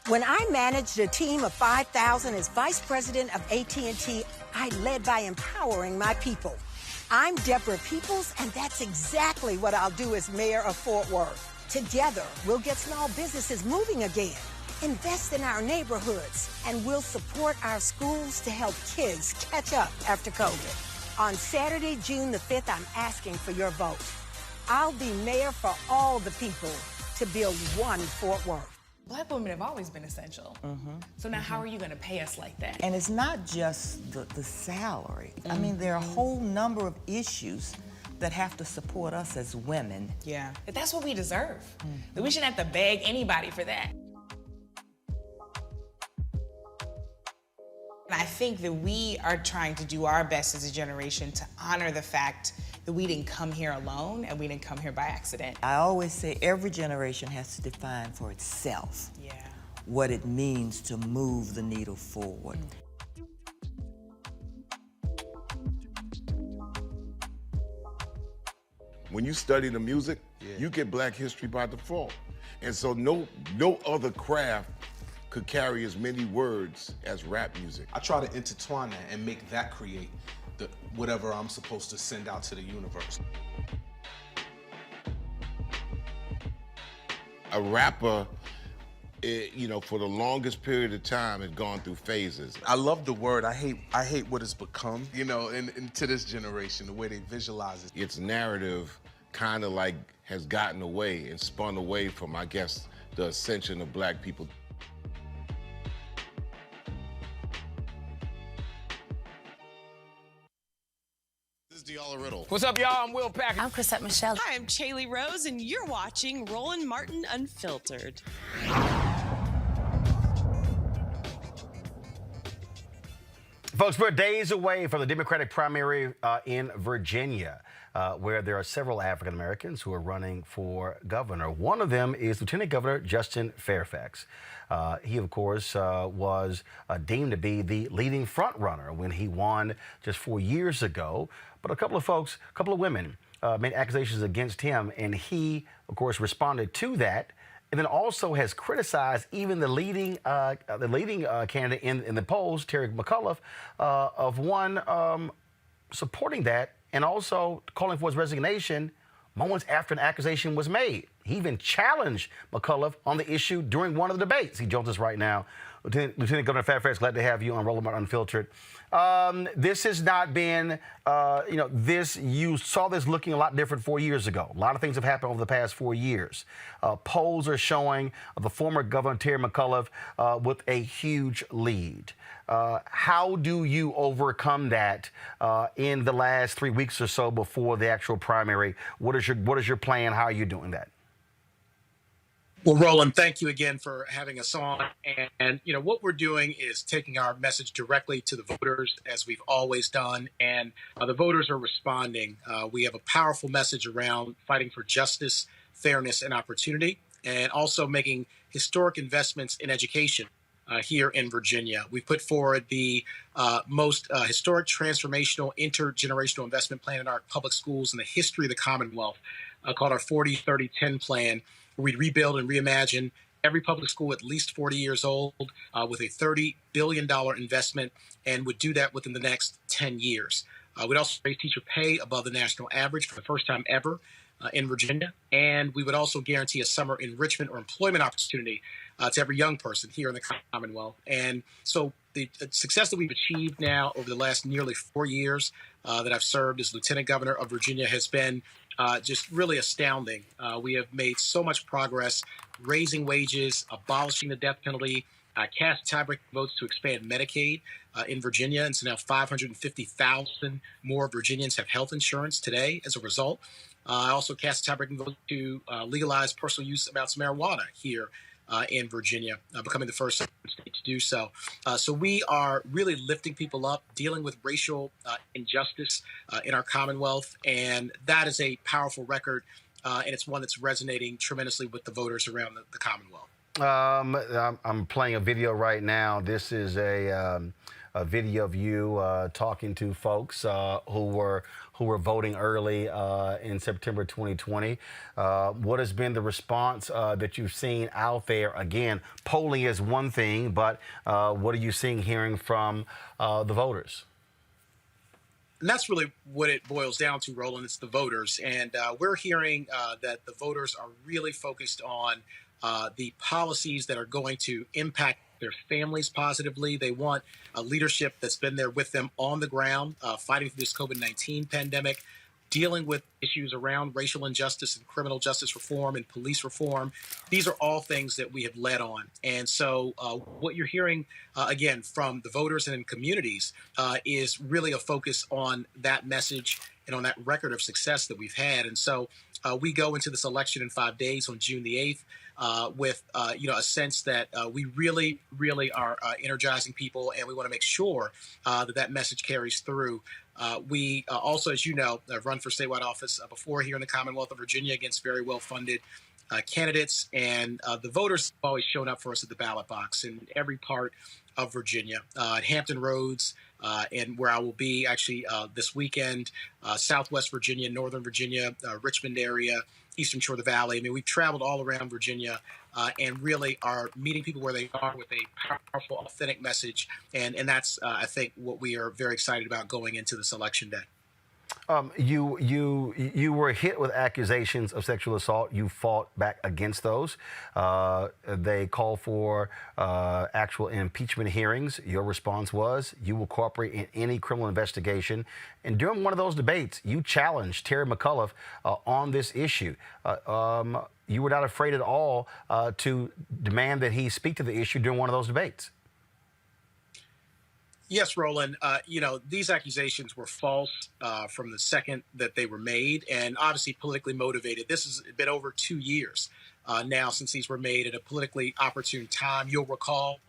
When I managed a team of 5,000 as vice president of AT&T, I led by empowering my people. I'm Deborah Peoples, and that's exactly what I'll do as mayor of Fort Worth. Together, we'll get small businesses moving again, invest in our neighborhoods, and we'll support our schools to help kids catch up after COVID. On Saturday, June the 5th, I'm asking for your vote. I'll be mayor for all the people to build one Fort Worth. Black women have always been essential. So now how are you going to pay us like that? And it's not just the salary. There are a whole number of issues that have to support us as women. Yeah, but that's what we deserve. That we shouldn't have to beg anybody for that. And I think that we are trying to do our best as a generation to honor the fact that we didn't come here alone and we didn't come here by accident. I always say every generation has to define for itself what it means to move the needle forward. When you study the music, you get Black history by default. And so no other craft could carry as many words as rap music. I try to intertwine that and make that create whatever I'm supposed to send out to the universe. A rapper, for the longest period of time has gone through phases. I love the word. I hate what it's become, and to this generation, the way they visualize it. Its narrative kind of like has gotten away and spun away from, I guess, the ascension of Black people. What's up, y'all? I'm Will Packer. I'm Chrisette Michelle. Hi, I'm Chaley Rose, and you're watching Roland Martin Unfiltered. Folks, we're days away from the Democratic primary in Virginia, where there are several African Americans who are running for governor. One of them is Lieutenant Governor Justin Fairfax. He, of course, was deemed to be the leading front runner when he won just 4 years ago. But a couple of women made accusations against him, and he, of course, responded to that. And then also has criticized even the leading candidate in the polls, Terry McAuliffe, of one supporting that and also calling for his resignation moments after an accusation was made. He even challenged McAuliffe on the issue during one of the debates. He joins us right now. Lieutenant Governor Fairfax, glad to have you on Roland Martin Unfiltered. This has not been, you saw this looking a lot different 4 years ago. A lot of things have happened over the past 4 years. Polls are showing the former Governor Terry McAuliffe with a huge lead. How do you overcome that in the last 3 weeks or so before the actual primary? What is your plan? How are you doing that? Well, Roland, thank you again for having us on. And what we're doing is taking our message directly to the voters, as we've always done. And the voters are responding. We have a powerful message around fighting for justice, fairness, and opportunity, and also making historic investments in education here in Virginia. We put forward the most historic, transformational, intergenerational investment plan in our public schools in the history of the Commonwealth, called our 40-30-10 plan. We'd rebuild and reimagine every public school at least 40 years old with a $30 billion investment, and would do that within the next 10 years. We'd also raise teacher pay above the national average for the first time ever in Virginia. And we would also guarantee a summer enrichment or employment opportunity to every young person here in the Commonwealth. And so the success that we've achieved now over the last nearly 4 years that I've served as Lieutenant Governor of Virginia has been just really astounding. We have made so much progress, raising wages, abolishing the death penalty, cast tiebreaking votes to expand Medicaid in Virginia. And so now 550,000 more Virginians have health insurance today as a result. I also cast a tiebreaking vote to legalize personal use amounts of marijuana here in Virginia, becoming the first state to do so. So we are really lifting people up, dealing with racial injustice in our Commonwealth, and that is a powerful record, and it's one that's resonating tremendously with the voters around the Commonwealth. I'm playing a video right now. This is a video of you talking to folks who were voting early in September 2020. What has been the response that you've seen out there? Again, polling is one thing, but what are you seeing, hearing from the voters? And that's really what it boils down to, Roland. It's the voters. And we're hearing that the voters are really focused on the policies that are going to impact their families positively. They want a leadership that's been there with them on the ground, fighting through this COVID-19 pandemic, dealing with issues around racial injustice and criminal justice reform and police reform. These are all things that we have led on. And so what you're hearing, again, from the voters and in communities is really a focus on that message and on that record of success that we've had. And so we go into this election in 5 days on June the 8th. With a sense that we really, really are energizing people, and we want to make sure that message carries through. We also, as you know, have run for statewide office before here in the Commonwealth of Virginia against very well-funded candidates, and the voters have always shown up for us at the ballot box in every part of Virginia, at Hampton Roads, and where I will be actually this weekend, Southwest Virginia, Northern Virginia, Richmond area, Eastern Shore of the Valley. I mean, we've traveled all around Virginia and really are meeting people where they are with a powerful, authentic message. And that's, I think, what we are very excited about going into this election day. You were hit with accusations of sexual assault. You fought back against those. They called for actual impeachment hearings. Your response was you will cooperate in any criminal investigation. And during one of those debates, you challenged Terry McAuliffe on this issue. You were not afraid at all to demand that he speak to the issue during one of those debates. Yes, Roland. These accusations were false from the second that they were made, and obviously politically motivated. This has been over 2 years now since these were made at a politically opportune time. You'll recall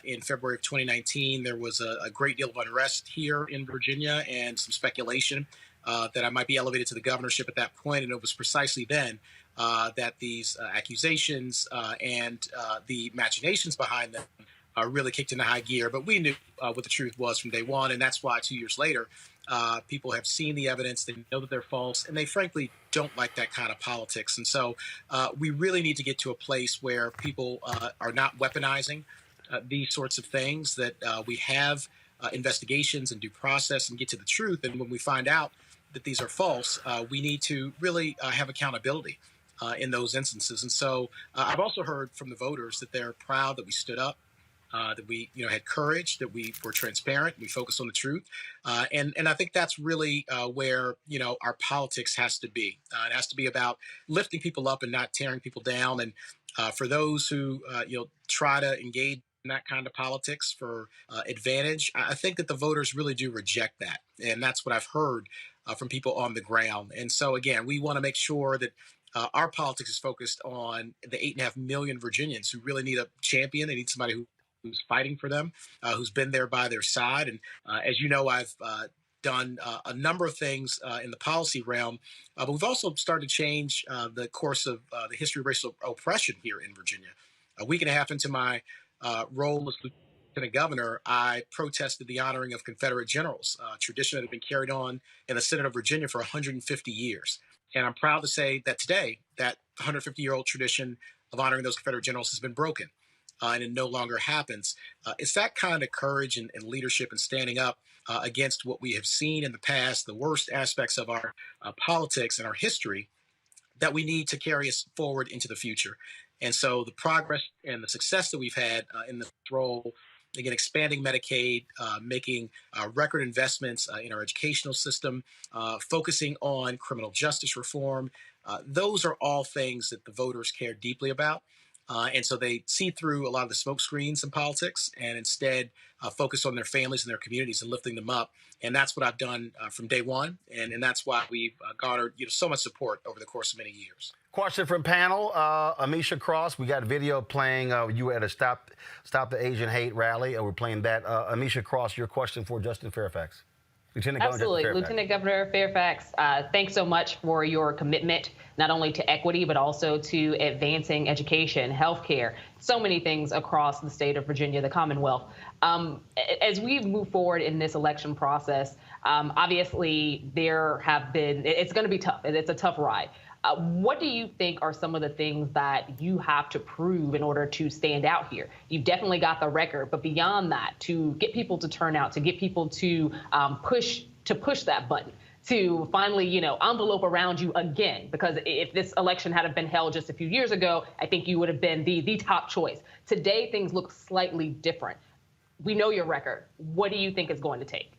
in February of 2019, there was a great deal of unrest here in Virginia and some speculation that I might be elevated to the governorship at that point, and it was precisely then that these accusations and the machinations behind them really kicked into high gear. But we knew what the truth was from day one, and that's why 2 years later, people have seen the evidence, they know that they're false, and they frankly don't like that kind of politics. And so we really need to get to a place where people are not weaponizing these sorts of things, that we have investigations and due process and get to the truth. And when we find out that these are false, we need to really have accountability in those instances. And so I've also heard from the voters that they're proud that we stood up, that we had courage, that we were transparent, we focused on the truth. And I think that's really where our politics has to be. It has to be about lifting people up and not tearing people down. And for those who try to engage in that kind of politics for advantage, I think that the voters really do reject that. And that's what I've heard from people on the ground. And so again, we want to make sure that our politics is focused on the 8.5 million Virginians who really need a champion. They need somebody who's fighting for them, who's been there by their side. And as you know, I've done a number of things in the policy realm, but we've also started to change the course of the history of racial oppression here in Virginia. A week and a half into my role as lieutenant governor, I protested the honoring of Confederate generals, a tradition that had been carried on in the Senate of Virginia for 150 years. And I'm proud to say that today, that 150-year-old tradition of honoring those Confederate generals has been broken. And it no longer happens. It's that kind of courage and leadership and standing up against what we have seen in the past, the worst aspects of our politics and our history, that we need to carry us forward into the future. And so the progress and the success that we've had in this role, again, expanding Medicaid, making record investments in our educational system, focusing on criminal justice reform, those are all things that the voters care deeply about. And so they see through a lot of the smoke screens in politics and instead focus on their families and their communities and lifting them up. And that's what I've done from day one. And that's why we've garnered so much support over the course of many years. Question from panel, Amisha Cross. We got video playing. You were at a Stop the Asian Hate rally, and we're playing that. Amisha Cross, your question for Justin Fairfax. Lieutenant Governor Absolutely. Justin Fairfax. Lieutenant Governor Fairfax, thanks so much for your commitment, not only to equity, but also to advancing education, healthcare, so many things across the state of Virginia, the Commonwealth. As we move forward in this election process, obviously it's going to be tough. It's a tough ride. What do you think are some of the things that you have to prove in order to stand out here? You've definitely got the record, but beyond that, to get people to turn out, to get people to push that button, to finally, envelope around you again, because if this election had been held just a few years ago, I think you would have been the top choice. Today, things look slightly different. We know your record. What do you think it's going to take?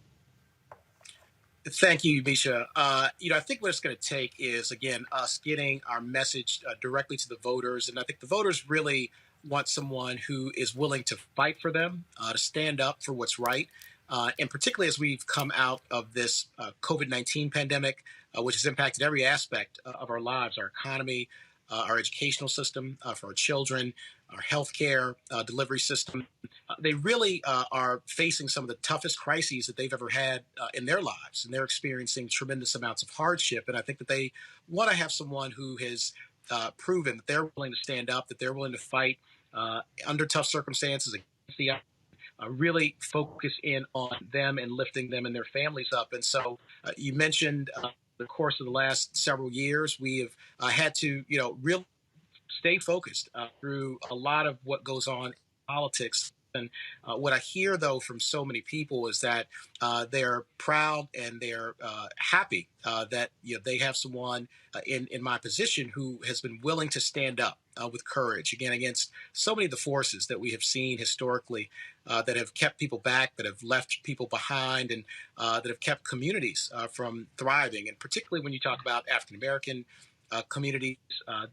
Thank you, Misha. I think what it's going to take is, again, us getting our message directly to the voters. And I think the voters really want someone who is willing to fight for them, to stand up for what's right. And particularly as we've come out of this COVID-19 pandemic, which has impacted every aspect of our lives, our economy, our educational system for our children, our healthcare delivery system. They really are facing some of the toughest crises that they've ever had in their lives, and they're experiencing tremendous amounts of hardship. And I think that they want to have someone who has proven that they're willing to stand up, that they're willing to fight under tough circumstances against the really focus in on them and lifting them and their families up. And so you mentioned the course of the last several years, we have had to, really stay focused through a lot of what goes on in politics. And what I hear, though, from so many people is that they're proud and they're happy that they have someone in my position who has been willing to stand up with courage, again, against so many of the forces that we have seen historically that have kept people back, that have left people behind, and that have kept communities from thriving. And particularly when you talk about African American communities,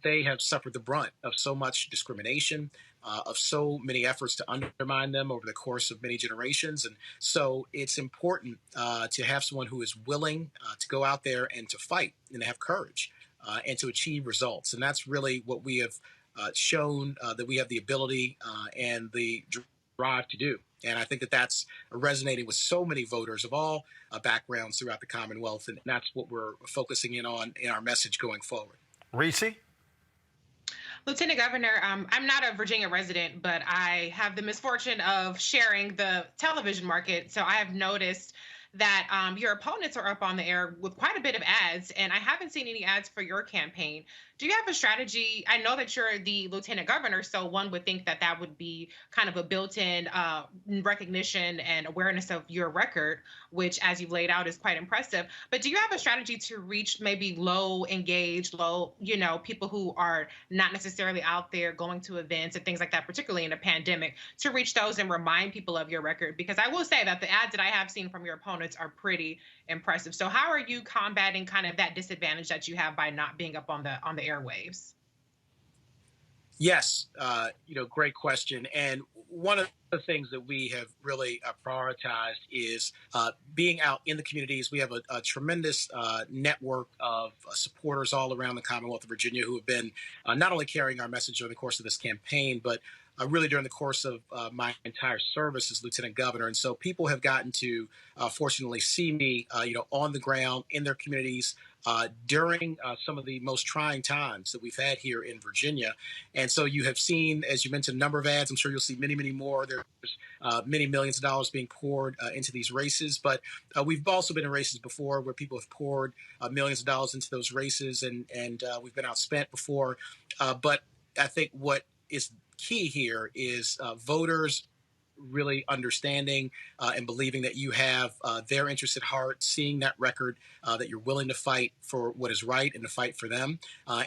they have suffered the brunt of so much discrimination, of so many efforts to undermine them over the course of many generations. And so it's important to have someone who is willing to go out there and to fight and to have courage and to achieve results. And that's really what we have shown that we have the ability and the drive to do. And I think that that's resonating with so many voters of all backgrounds throughout the Commonwealth. And that's what we're focusing in on in our message going forward. Reese? Lieutenant Governor, I'm not a Virginia resident, but I have the misfortune of sharing the television market. So I have noticed that your opponents are up on the air with quite a bit of ads, and I haven't seen any ads for your campaign. Do you have a strategy? I know that you're the lieutenant governor, so one would think that that would be kind of a built-in recognition and awareness of your record, which, as you've laid out, is quite impressive. But do you have a strategy to reach maybe low engaged, people who are not necessarily out there going to events and things like that, particularly in a pandemic, to reach those and remind people of your record? Because I will say that the ads that I have seen from your opponents are pretty impressive. So how are you combating kind of that disadvantage that you have by not being up on the airwaves? Yes, great question. And one of the things that we have really prioritized is being out in the communities. We have a tremendous network of supporters all around the Commonwealth of Virginia who have been not only carrying our message during the course of this campaign, but really during the course of my entire service as Lieutenant Governor. And so people have gotten to fortunately see me, on the ground in their communities during some of the most trying times that we've had here in Virginia. And so you have seen, as you mentioned, a number of ads. I'm sure you'll see many, many more. There's many millions of dollars being poured into these races. But we've also been in races before where people have poured millions of dollars into those races, and we've been outspent before. But I think what is key here is voters really understanding and believing that you have their interests at heart, seeing that record, that you're willing to fight for what is right and to fight for them.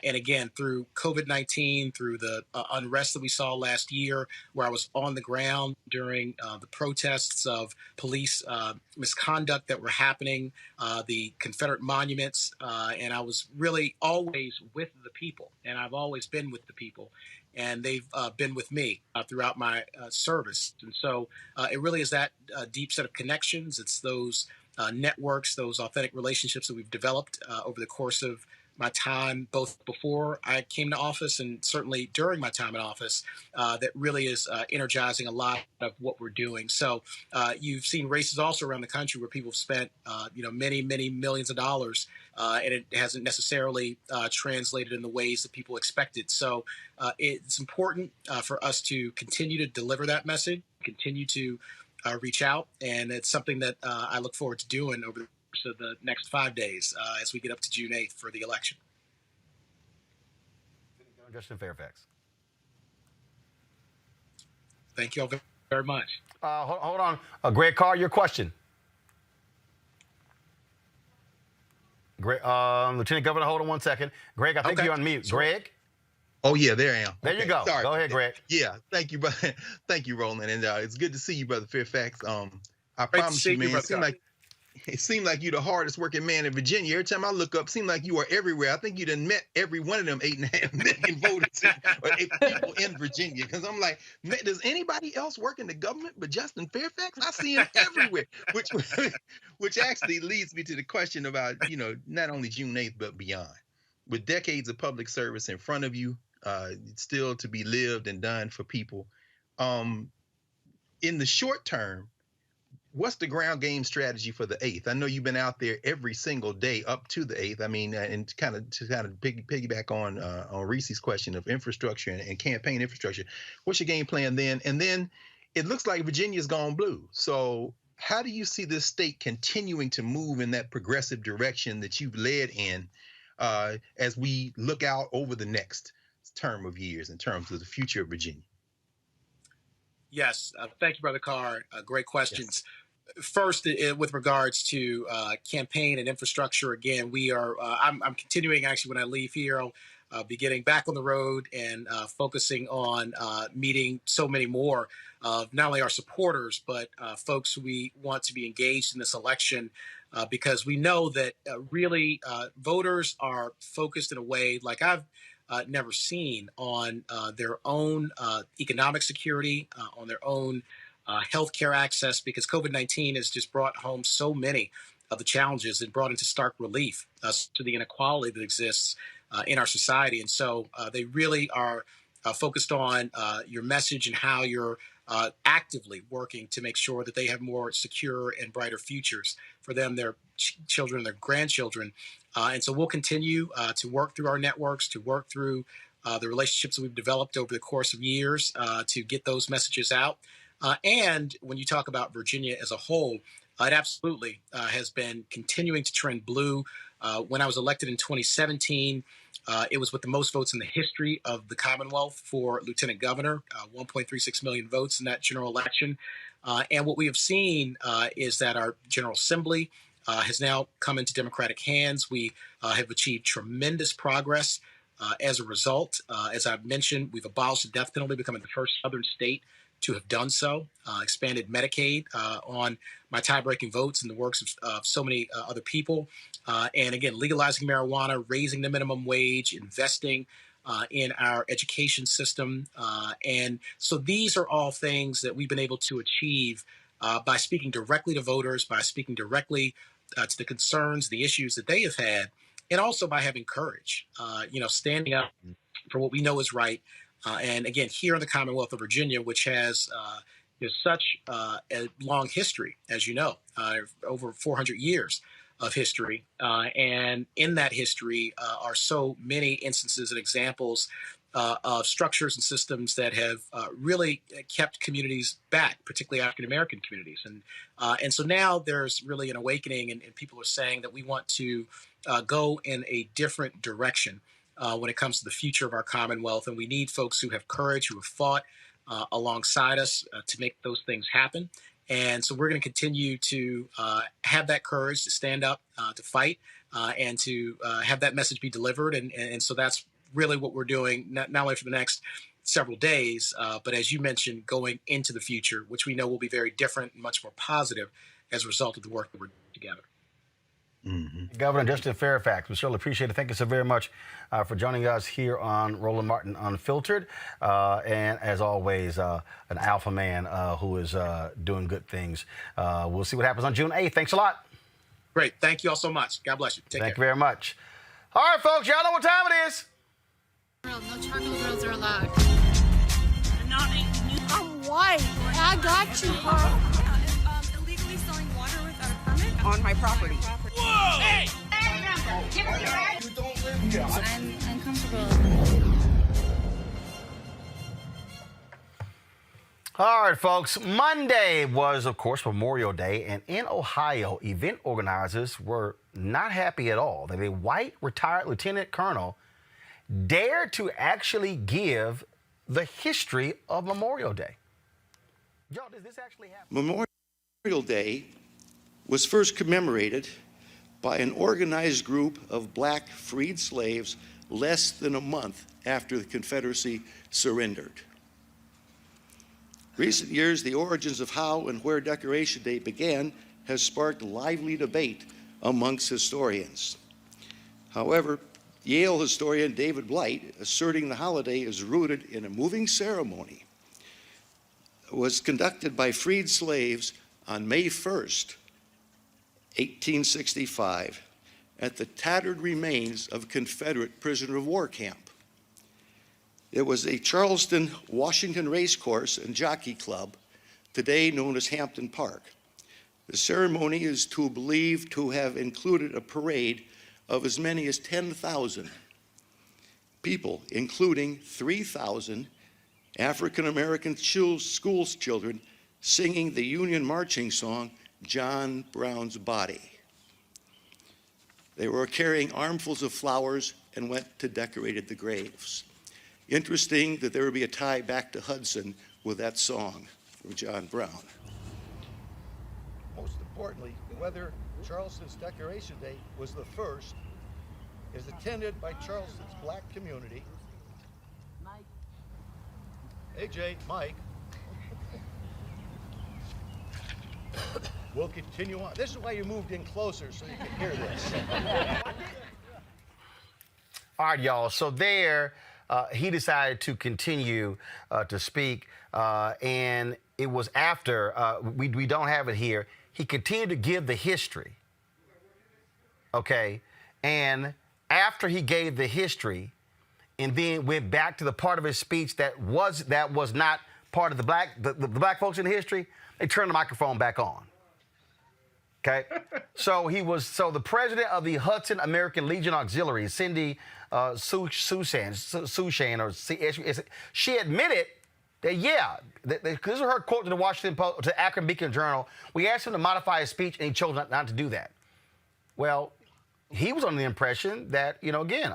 And again, through COVID-19, through the unrest that we saw last year, where I was on the ground during the protests of police misconduct that were happening, the Confederate monuments, and I was really always with the people, and I've always been with the people. And they've been with me throughout my service. And so it really is that deep set of connections. It's those networks, those authentic relationships that we've developed over the course of my time, both before I came to office and certainly during my time in office, that really is energizing a lot of what we're doing. So you've seen races also around the country where people have spent, many, many millions of dollars, and it hasn't necessarily translated in the ways that people expected. So it's important for us to continue to deliver that message, continue to reach out, and it's something that I look forward to doing over the course of the next 5 days as we get up to June 8th for the election. Justin Fairfax. Thank you all very much. Hold on. Greg Carr, your question. Greg, Lieutenant Governor, hold on 1 second. Greg, I think you're on mute. Sure. Greg? Oh, yeah, there I am. There you go. Sorry. Go ahead, Greg. Yeah, thank you, brother. Thank you, Roland. And it's good to see you, Brother Fairfax. I promise you, man, it seemed like you're the hardest working man in Virginia. Every time I look up, it seemed like you are everywhere. I think you done met every one of them 8.5 million voters or people in Virginia. Because I'm like, does anybody else work in the government but Justin Fairfax? I see him everywhere, which actually leads me to the question about, not only June 8th, but beyond. With decades of public service in front of you, still to be lived and done for people. In the short term, what's the ground game strategy for the 8th? I know you've been out there every single day up to the 8th. I mean, and to kind of piggyback on Reese's question of infrastructure and campaign infrastructure. What's your game plan then? And then it looks like Virginia's gone blue. So how do you see this state continuing to move in that progressive direction that you've led in as we look out over the next term of years in terms of the future of Virginia? Yes, thank you, Brother Carr. Great questions. Yes. First, with regards to campaign and infrastructure, again, we are. I'm continuing actually when I leave here. I'll be getting back on the road and focusing on meeting so many more of not only our supporters but folks who we want to be engaged in this election, because we know that really voters are focused in a way like I've never seen on their own economic security, on their own healthcare access, because COVID-19 has just brought home so many of the challenges and brought into stark relief to the inequality that exists in our society. And so they really are focused on your message and how you're actively working to make sure that they have more secure and brighter futures for them, their children, their grandchildren. And so we'll continue to work through our networks, to work through the relationships that we've developed over the course of years to get those messages out. And when you talk about Virginia as a whole, it absolutely has been continuing to trend blue. When I was elected in 2017, it was with the most votes in the history of the Commonwealth for lieutenant governor, 1.36 million votes in that general election. And what we have seen is that our General Assembly has now come into Democratic hands. We have achieved tremendous progress as a result. As I've mentioned, we've abolished the death penalty, becoming the first Southern state to have done so, expanded Medicaid on my tie-breaking votes and the works of so many other people. And again, legalizing marijuana, raising the minimum wage, investing in our education system. And so these are all things that we've been able to achieve by speaking directly to voters, by speaking directly to the concerns, the issues that they have had, and also by having courage, standing up for what we know is right. And again, here in the Commonwealth of Virginia, which has such a long history, as you know, over 400 years of history. And in that history are so many instances and examples of structures and systems that have really kept communities back, particularly African-American communities. And so now there's really an awakening, and people are saying that we want to go in a different direction when it comes to the future of our Commonwealth. And we need folks who have courage, who have fought alongside us to make those things happen. And so we're going to continue to have that courage to stand up, to fight, and to have that message be delivered. And so that's really what we're doing, not only for the next several days, but as you mentioned, going into the future, which we know will be very different and much more positive as a result of the work that we're doing together. Mm-hmm. Governor Justin Fairfax, we certainly appreciate it. Thank you so very much for joining us here on Roland Martin Unfiltered. And as always, an alpha man who is doing good things. We'll see what happens on June 8th. Thanks a lot. Great. Thank you all so much. God bless you. Take care. Thank you very much. All right, folks, y'all know what time it is. No charcoal grills are allowed. I'm white. I got you, bro. Illegally selling water without a permit On my property. Whoa! Hey! You don't live here. I'm uncomfortable. All right, folks. Monday was, of course, Memorial Day, and in Ohio, event organizers were not happy at all that a white retired lieutenant colonel dared to actually give the history of Memorial Day. Joe, did this actually happen? Memorial Day was first commemorated by an organized group of black freed slaves less than a month after the Confederacy surrendered. Recent years, the origins of how and where Decoration Day began has sparked lively debate amongst historians. However, Yale historian David Blight, asserting the holiday is rooted in a moving ceremony, was conducted by freed slaves on May 1st, 1865, at the tattered remains of a Confederate prisoner of war camp. It was a Charleston, Washington racecourse and jockey club, today known as Hampton Park, The ceremony is believed to have included a parade of as many as 10,000 people, including 3,000 African American school children singing the Union marching song, John Brown's Body. They were carrying armfuls of flowers and went to decorate the graves. Interesting that there would be a tie back to Hudson with that song from John Brown. Most importantly, whether Charleston's Decoration Day was the first is attended by Charleston's black community. AJ, Mike. We'll continue on. This is why you moved in closer, so you can hear this. All right, y'all. So there, he decided to continue to speak, and it was after, we don't have it here, he continued to give the history, okay? And after he gave the history, and then went back to the part of his speech that was not part of the black folks in history, they turned the microphone back on. Okay, so the president of the Hudson American Legion Auxiliary, Cindy Sushan, she admitted that this is her quote to the Washington Post, to Akron Beacon Journal. We asked him to modify his speech, and he chose not to do that. Well, he was under the impression that, again,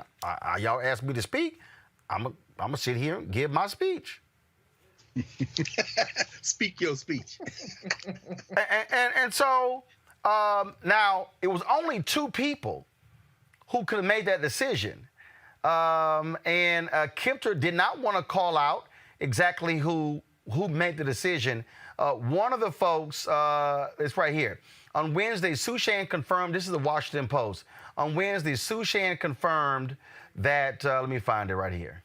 y'all asked me to speak, I'm gonna sit here and give my speech. Speak your speech. and so now it was only two people who could have made that decision, and Kempter did not want to call out exactly who made the decision. One of the folks, it's right here. On Wednesday, Sushan confirmed, this is the Washington Post. On Wednesday, Sushan confirmed that, let me find it right here.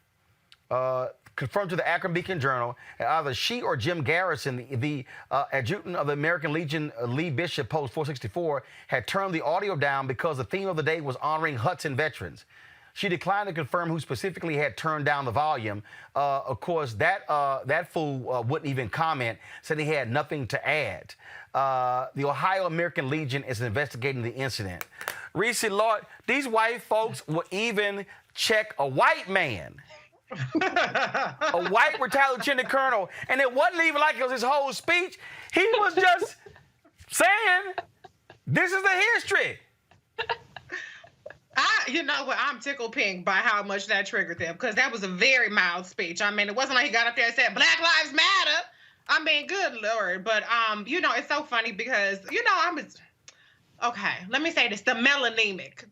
Confirmed to the Akron Beacon Journal, either she or Jim Garrison, the adjutant of the American Legion, Lee Bishop, Post 464, had turned the audio down because the theme of the day was honoring Hudson veterans. She declined to confirm who specifically had turned down the volume. Of course, that fool wouldn't even comment, said he had nothing to add. The Ohio American Legion is investigating the incident. Reese, Lord, these white folks will even check a white man. A white retired lieutenant colonel, and it wasn't even like it was his whole speech. He was just saying, this is the history. You know what? I'm tickled pink by how much that triggered them, because that was a very mild speech. I mean, it wasn't like he got up there and said, Black Lives Matter. I mean, good Lord. But, it's so funny because, okay, let me say this. The melanemic,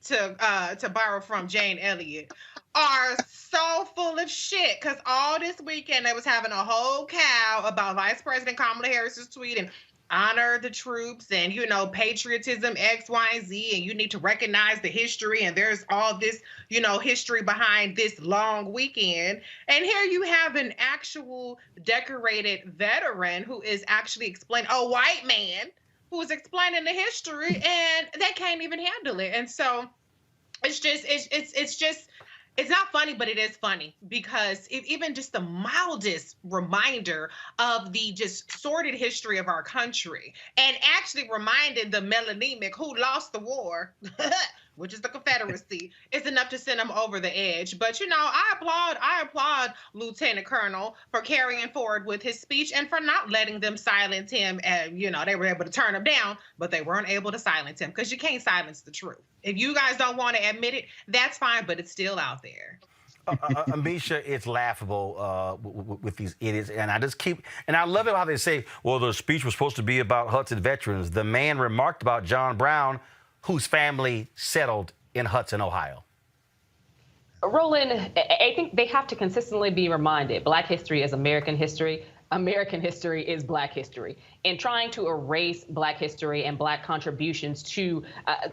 to borrow from Jane Elliott, are so full of shit, because all this weekend they was having a whole cow about Vice President Kamala Harris's tweet and honor the troops and, patriotism, X, Y, and Z, and you need to recognize the history, and there's all this, history behind this long weekend. And here you have an actual decorated veteran who is actually explaining, a white man who is explaining the history, and they can't even handle it. And so it's not funny, but it is funny, because even just the mildest reminder of the just sordid history of our country, and actually reminded the melanemic who lost the war, which is the Confederacy, is enough to send them over the edge. But, I applaud Lieutenant Colonel for carrying forward with his speech and for not letting them silence him. And, they were able to turn him down, but they weren't able to silence him, because you can't silence the truth. If you guys don't want to admit it, that's fine, but it's still out there. Amisha, it's laughable with these idiots. And I love it how they say, well, the speech was supposed to be about Hudson veterans. The man remarked about John Brown, whose family settled in Hudson, Ohio. Roland, I think they have to consistently be reminded, Black history is American history. American history is Black history. And trying to erase Black history and Black contributions to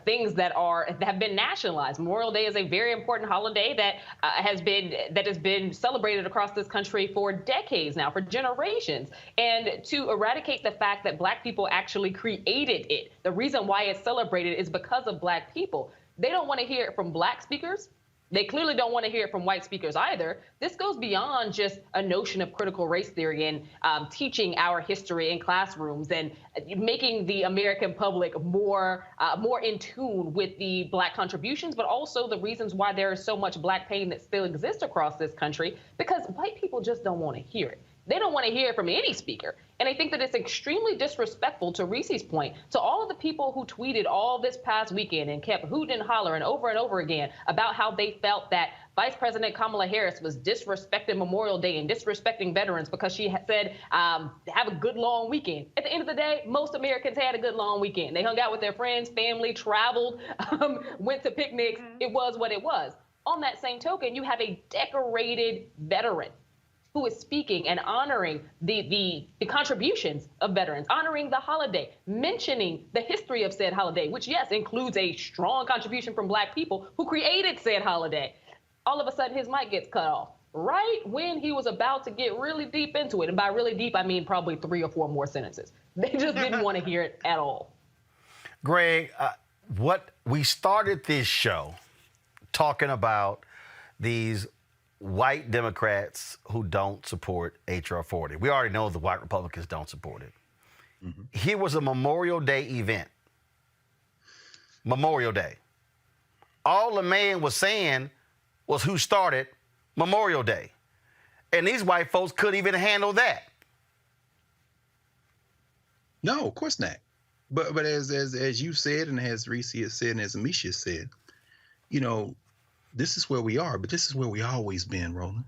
things that have been nationalized. Memorial Day is a very important holiday that has been celebrated across this country for decades now, for generations. And to eradicate the fact that Black people actually created it, the reason why it's celebrated is because of Black people. They don't want to hear it from Black speakers. They clearly don't want to hear it from white speakers either. This goes beyond just a notion of critical race theory and teaching our history in classrooms and making the American public more in tune with the Black contributions, but also the reasons why there is so much Black pain that still exists across this country, because white people just don't want to hear it. They don't want to hear it from any speaker. And I think that it's extremely disrespectful, to Reese's point, to all of the people who tweeted all this past weekend and kept hooting and hollering over and over again about how they felt that Vice President Kamala Harris was disrespecting Memorial Day and disrespecting veterans because she had said, have a good long weekend. At the end of the day, most Americans had a good long weekend. They hung out with their friends, family, traveled, went to picnics. It was what it was. On that same token, you have a decorated veteran who is speaking and honoring the contributions of veterans, honoring the holiday, mentioning the history of said holiday, which, yes, includes a strong contribution from Black people who created said holiday. All of a sudden, his mic gets cut off right when he was about to get really deep into it. And by really deep, I mean probably 3 or 4 more sentences. They just didn't want to hear it at all. Greg, we started this show talking about these white Democrats who don't support H.R. 40. We already know the white Republicans don't support it. Mm-hmm. Here was a Memorial Day event. Memorial Day. All the man was saying was who started Memorial Day. And these white folks couldn't even handle that. No, of course not. But as you said, and as Reese has said, and as Amisha said, you know, this is where we are, but this is where we always been, Roland.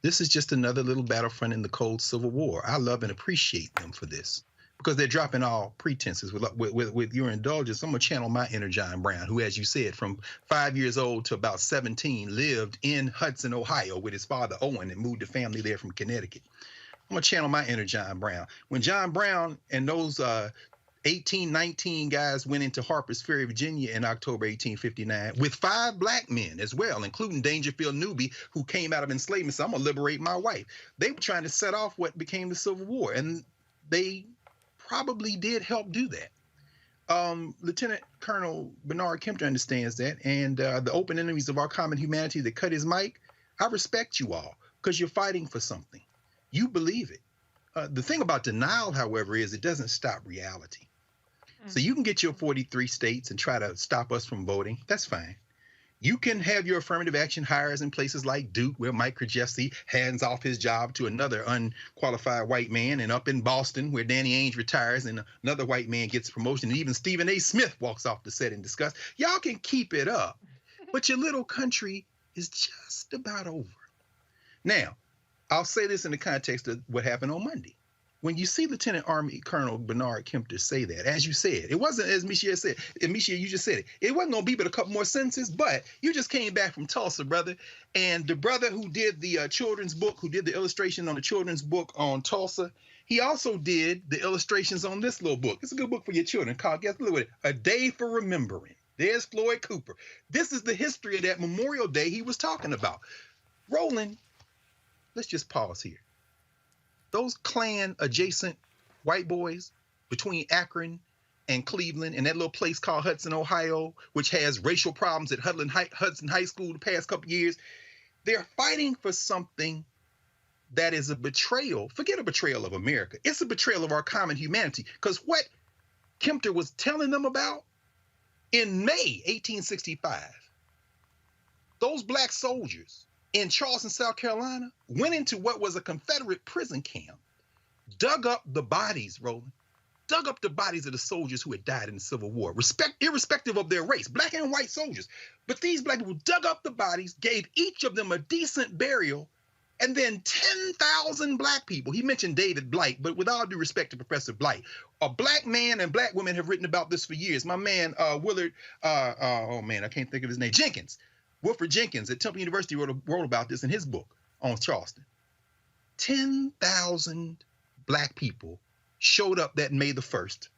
This is just another little battlefront in the cold Civil War. I love and appreciate them for this because they're dropping all pretenses. With your indulgence, I'm going to channel my inner John Brown, who, as you said, from 5 years old to about 17, lived in Hudson, Ohio with his father, Owen, and moved the family there from Connecticut. I'm going to channel my inner John Brown. When John Brown and those 19 guys went into Harper's Ferry, Virginia in October 1859 with 5 Black men as well, including Dangerfield Newby, who came out of enslavement and said, I'm going to liberate my wife. They were trying to set off what became the Civil War, and they probably did help do that. Lieutenant Colonel Bernard Kempter understands that, and the open enemies of our common humanity that cut his mic, I respect you all because you're fighting for something. You believe it. The thing about denial, however, is it doesn't stop reality. So you can get your 43 states and try to stop us from voting. That's fine. You can have your affirmative action hires in places like Duke, where Mike Krzyzewski hands off his job to another unqualified white man, and up in Boston, where Danny Ainge retires and another white man gets promotion, and even Stephen A. Smith walks off the set in disgust. Y'all can keep it up, but your little country is just about over. Now, I'll say this in the context of what happened on Monday. When you see Lieutenant Army Colonel Bernard Kempter say that, as you said, it wasn't, as Misha said, and Misha, you just said it, it wasn't going to be but a couple more sentences, but you just came back from Tulsa, brother, and the brother who did the children's book, who did the illustration on the children's book on Tulsa, he also did the illustrations on this little book. It's a good book for your children called, guess what, A Day for Remembering. There's Floyd Cooper. This is the history of that Memorial Day he was talking about. Roland, let's just pause here. Those Klan-adjacent white boys between Akron and Cleveland and that little place called Hudson, Ohio, which has racial problems at Hudson High School the past couple years, they're fighting for something that is a betrayal. Forget a betrayal of America. It's a betrayal of our common humanity. Because what Kempter was telling them about in May 1865, those Black soldiers in Charleston, South Carolina, went into what was a Confederate prison camp, dug up the bodies, Roland, dug up the bodies of the soldiers who had died in the Civil War, irrespective of their race, Black and white soldiers. But these Black people dug up the bodies, gave each of them a decent burial, and then 10,000 Black people. He mentioned David Blight, but with all due respect to Professor Blight, a Black man and Black women have written about this for years. My man, Willard, I can't think of his name, Jenkins. Wilfred Jenkins at Temple University wrote about this in his book on Charleston. 10,000 Black people showed up that May the 1st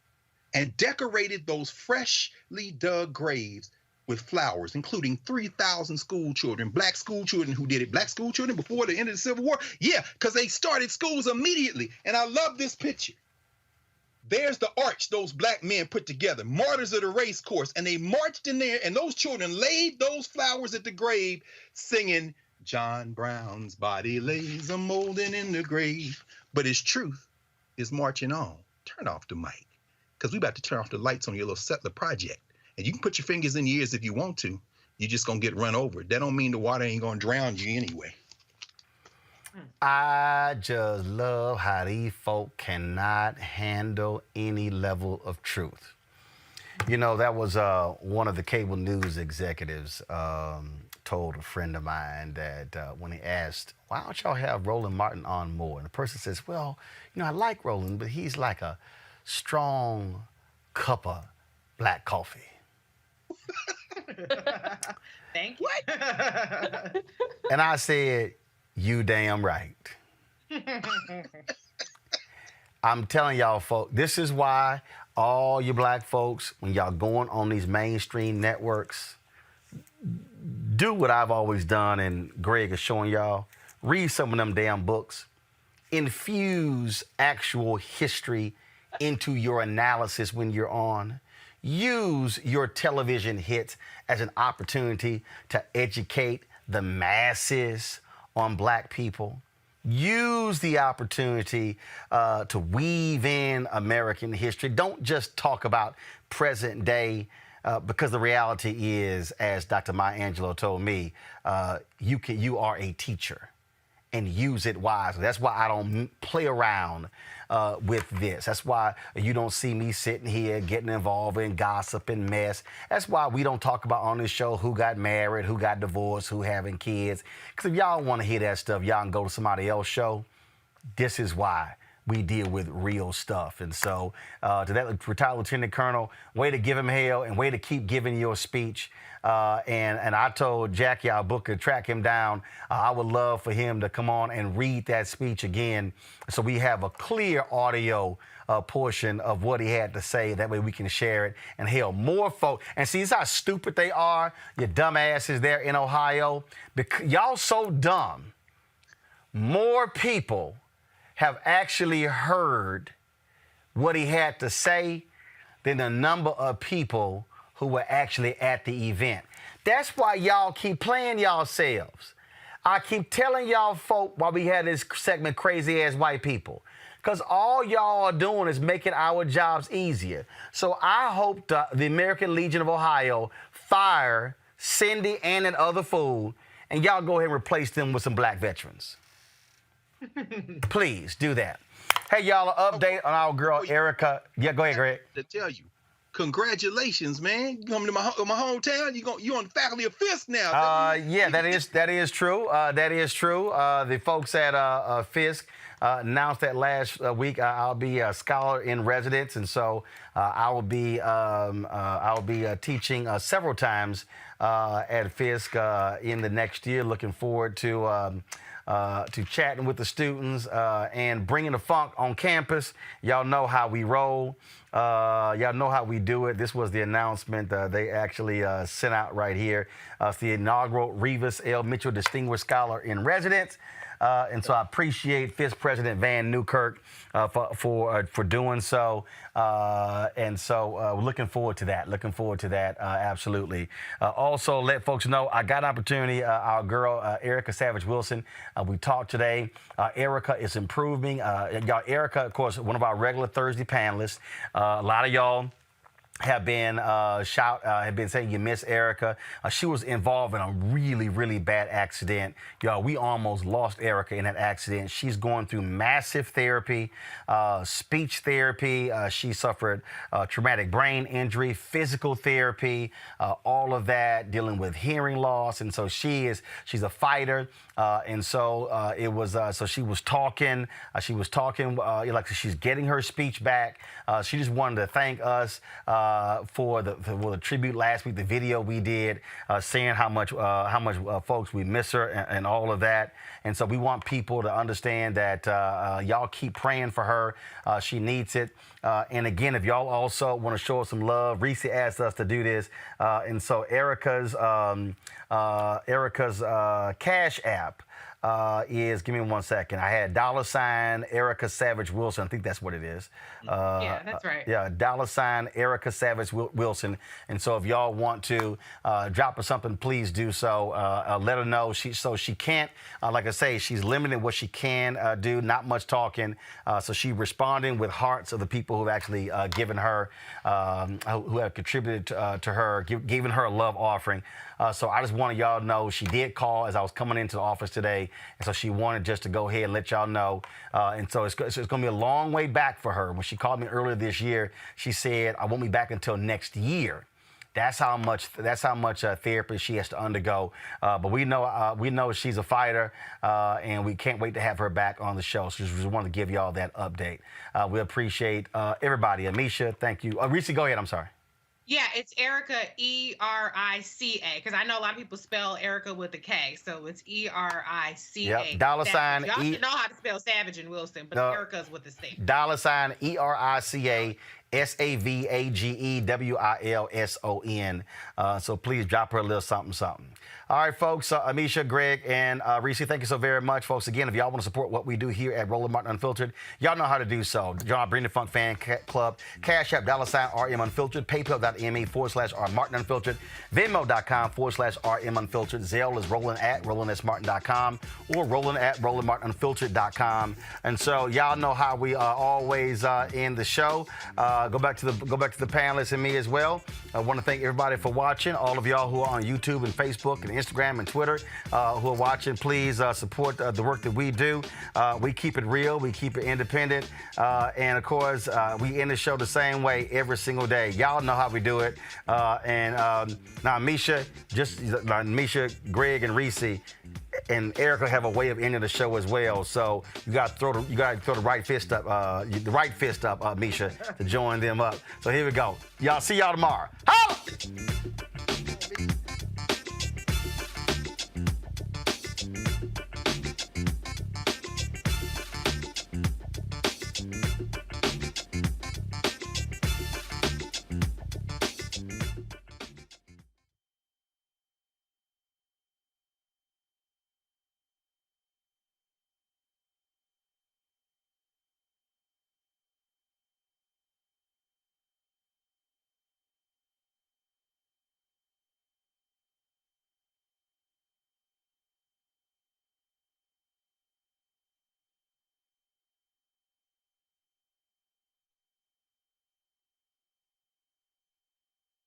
and decorated those freshly dug graves with flowers, including 3,000 school children, Black school children who did it. Black school children before the end of the Civil War? Yeah, because they started schools immediately. And I love this picture. There's the arch those black men put together, martyrs of the race course, and they marched in there, and those children laid those flowers at the grave, singing, John Brown's body lays a molding in the grave. But his truth is marching on. Turn off the mic, because we about to turn off the lights on your little settler project. And you can put your fingers in your ears if you want to. You're just going to get run over. That don't mean the water ain't going to drown you anyway. I just love how these folk cannot handle any level of truth. You know, that was one of the cable news executives told a friend of mine that when he asked, why don't y'all have Roland Martin on more? And the person says, well, you know, I like Roland, but he's like a strong cup of black coffee. Thank you. And I said, you damn right. I'm telling y'all, folks, this is why all you black folks, when y'all going on these mainstream networks, do what I've always done, and Greg is showing y'all. Read some of them damn books. Infuse actual history into your analysis when you're on. Use your television hits as an opportunity to educate the masses on black people. Use the opportunity to weave in American history. Don't just talk about present day, because the reality is, as Dr. Maya Angelou told me, you are a teacher, and use it wisely. That's why I don't play around with this. That's why you don't see me sitting here getting involved in gossip and mess. That's why we don't talk about on this show who got married, who got divorced, who having kids. Because if y'all want to hear that stuff, y'all can go to somebody else's show. This is why we deal with real stuff. And so to that retired lieutenant colonel, way to give him hell and way to keep giving your speech. And I told Jackie, our booker, track him down. I would love for him to come on and read that speech again, so we have a clear audio portion of what he had to say. That way we can share it. And hell, more folks. And see, this is how stupid they are, you dumbasses there in Ohio. Because y'all so dumb. More people have actually heard what he had to say than the number of people who were actually at the event. That's why y'all keep playing yourselves. I keep telling y'all folk while we had this segment, Crazy Ass White People, because all y'all are doing is making our jobs easier. So I hope the American Legion of Ohio fire Cindy and that other fool, and y'all go ahead and replace them with some black veterans. Please do that. Hey, y'all, an update on our girl Erica. Yeah, go ahead, Greg. To tell you, congratulations, man! You coming to my hometown? You on the faculty of Fisk now? Yeah, that is true. That is true. The folks at Fisk announced that last week. I'll be a scholar in residence, and so I will be teaching several times at Fisk in the next year. Looking forward to chatting with the students and bringing the funk on campus. Y'all know how we roll. Y'all know how we do it. This was the announcement they actually sent out right here. It's the inaugural Revis L. Mitchell Distinguished Scholar in Residence. And so I appreciate Fisk President Van Newkirk for doing so. And so looking forward to that. Absolutely. Also, let folks know I got an opportunity. Our girl, Erica Savage Wilson, we talked today. Erica is improving. Y'all, Erica, of course, one of our regular Thursday panelists. A lot of y'all have been saying you miss Erica. She was involved in a really, really bad accident. Y'all, we almost lost Erica in that accident. She's going through massive therapy, speech therapy. She suffered traumatic brain injury, physical therapy, all of that, dealing with hearing loss. And so she's a fighter. And so it was, so she was talking, like she's getting her speech back. She just wanted to thank us for the tribute last week, the video we did, saying how much folks we miss her and all of that. And so we want people to understand that y'all keep praying for her. She needs it. And again, if y'all also want to show us some love, Reese asked us to do this. And so Erica's Cash App is, give me 1 second. I had $ Erica Savage Wilson. I think that's what it is. Yeah, that's right. Yeah, $ Erica Savage Wilson. And so if y'all want to drop her something, please do so. Let her know. She can't, like I say, she's limited what she can do, not much talking. So she's responding with hearts of the people who have actually given her, who have contributed to her, given her a love offering. So I just wanted y'all to know she did call as I was coming into the office today. And so she wanted just to go ahead and let y'all know. And so it's going to be a long way back for her. When she called me earlier this year, she said, I won't be back until next year. That's how much therapy she has to undergo. But we know she's a fighter, and we can't wait to have her back on the show. So just wanted to give y'all that update. We appreciate everybody. Amisha, thank you. Reese, go ahead. I'm sorry. Yeah, it's Erica, Erica, because I know a lot of people spell Erica with a K, so it's Erica. Yep, $. Y'all should know how to spell Savage and Wilson, but Erica's with a C. $ Erica SAVAGEWILSON. So please drop her a little something. All right, folks. Amisha, Greg, and Reese, thank you so very much, folks. Again, if y'all want to support what we do here at Roland Martin Unfiltered, y'all know how to do so. John Bring the Funk Fan Club, Cash App, $ RM Unfiltered, PayPal.me/R Martin Unfiltered, Venmo.com/RM Unfiltered, Zelle is Roland@RolandSMartin.com or Roland@RolandMartinUnfiltered.com. And so y'all know how we always end the show. Go back to the panelists and me as well. I want to thank everybody for watching. All of y'all who are on YouTube and Facebook and Instagram and Twitter who are watching, please support the work that we do. We keep it real. We keep it independent. And, of course, we end the show the same way every single day. Y'all know how we do it. Now, Misha, Greg, and Reese and Erica have a way of ending the show as well. So you got to throw the right fist up, Misha, to join them up. So here we go. See y'all tomorrow. Holla!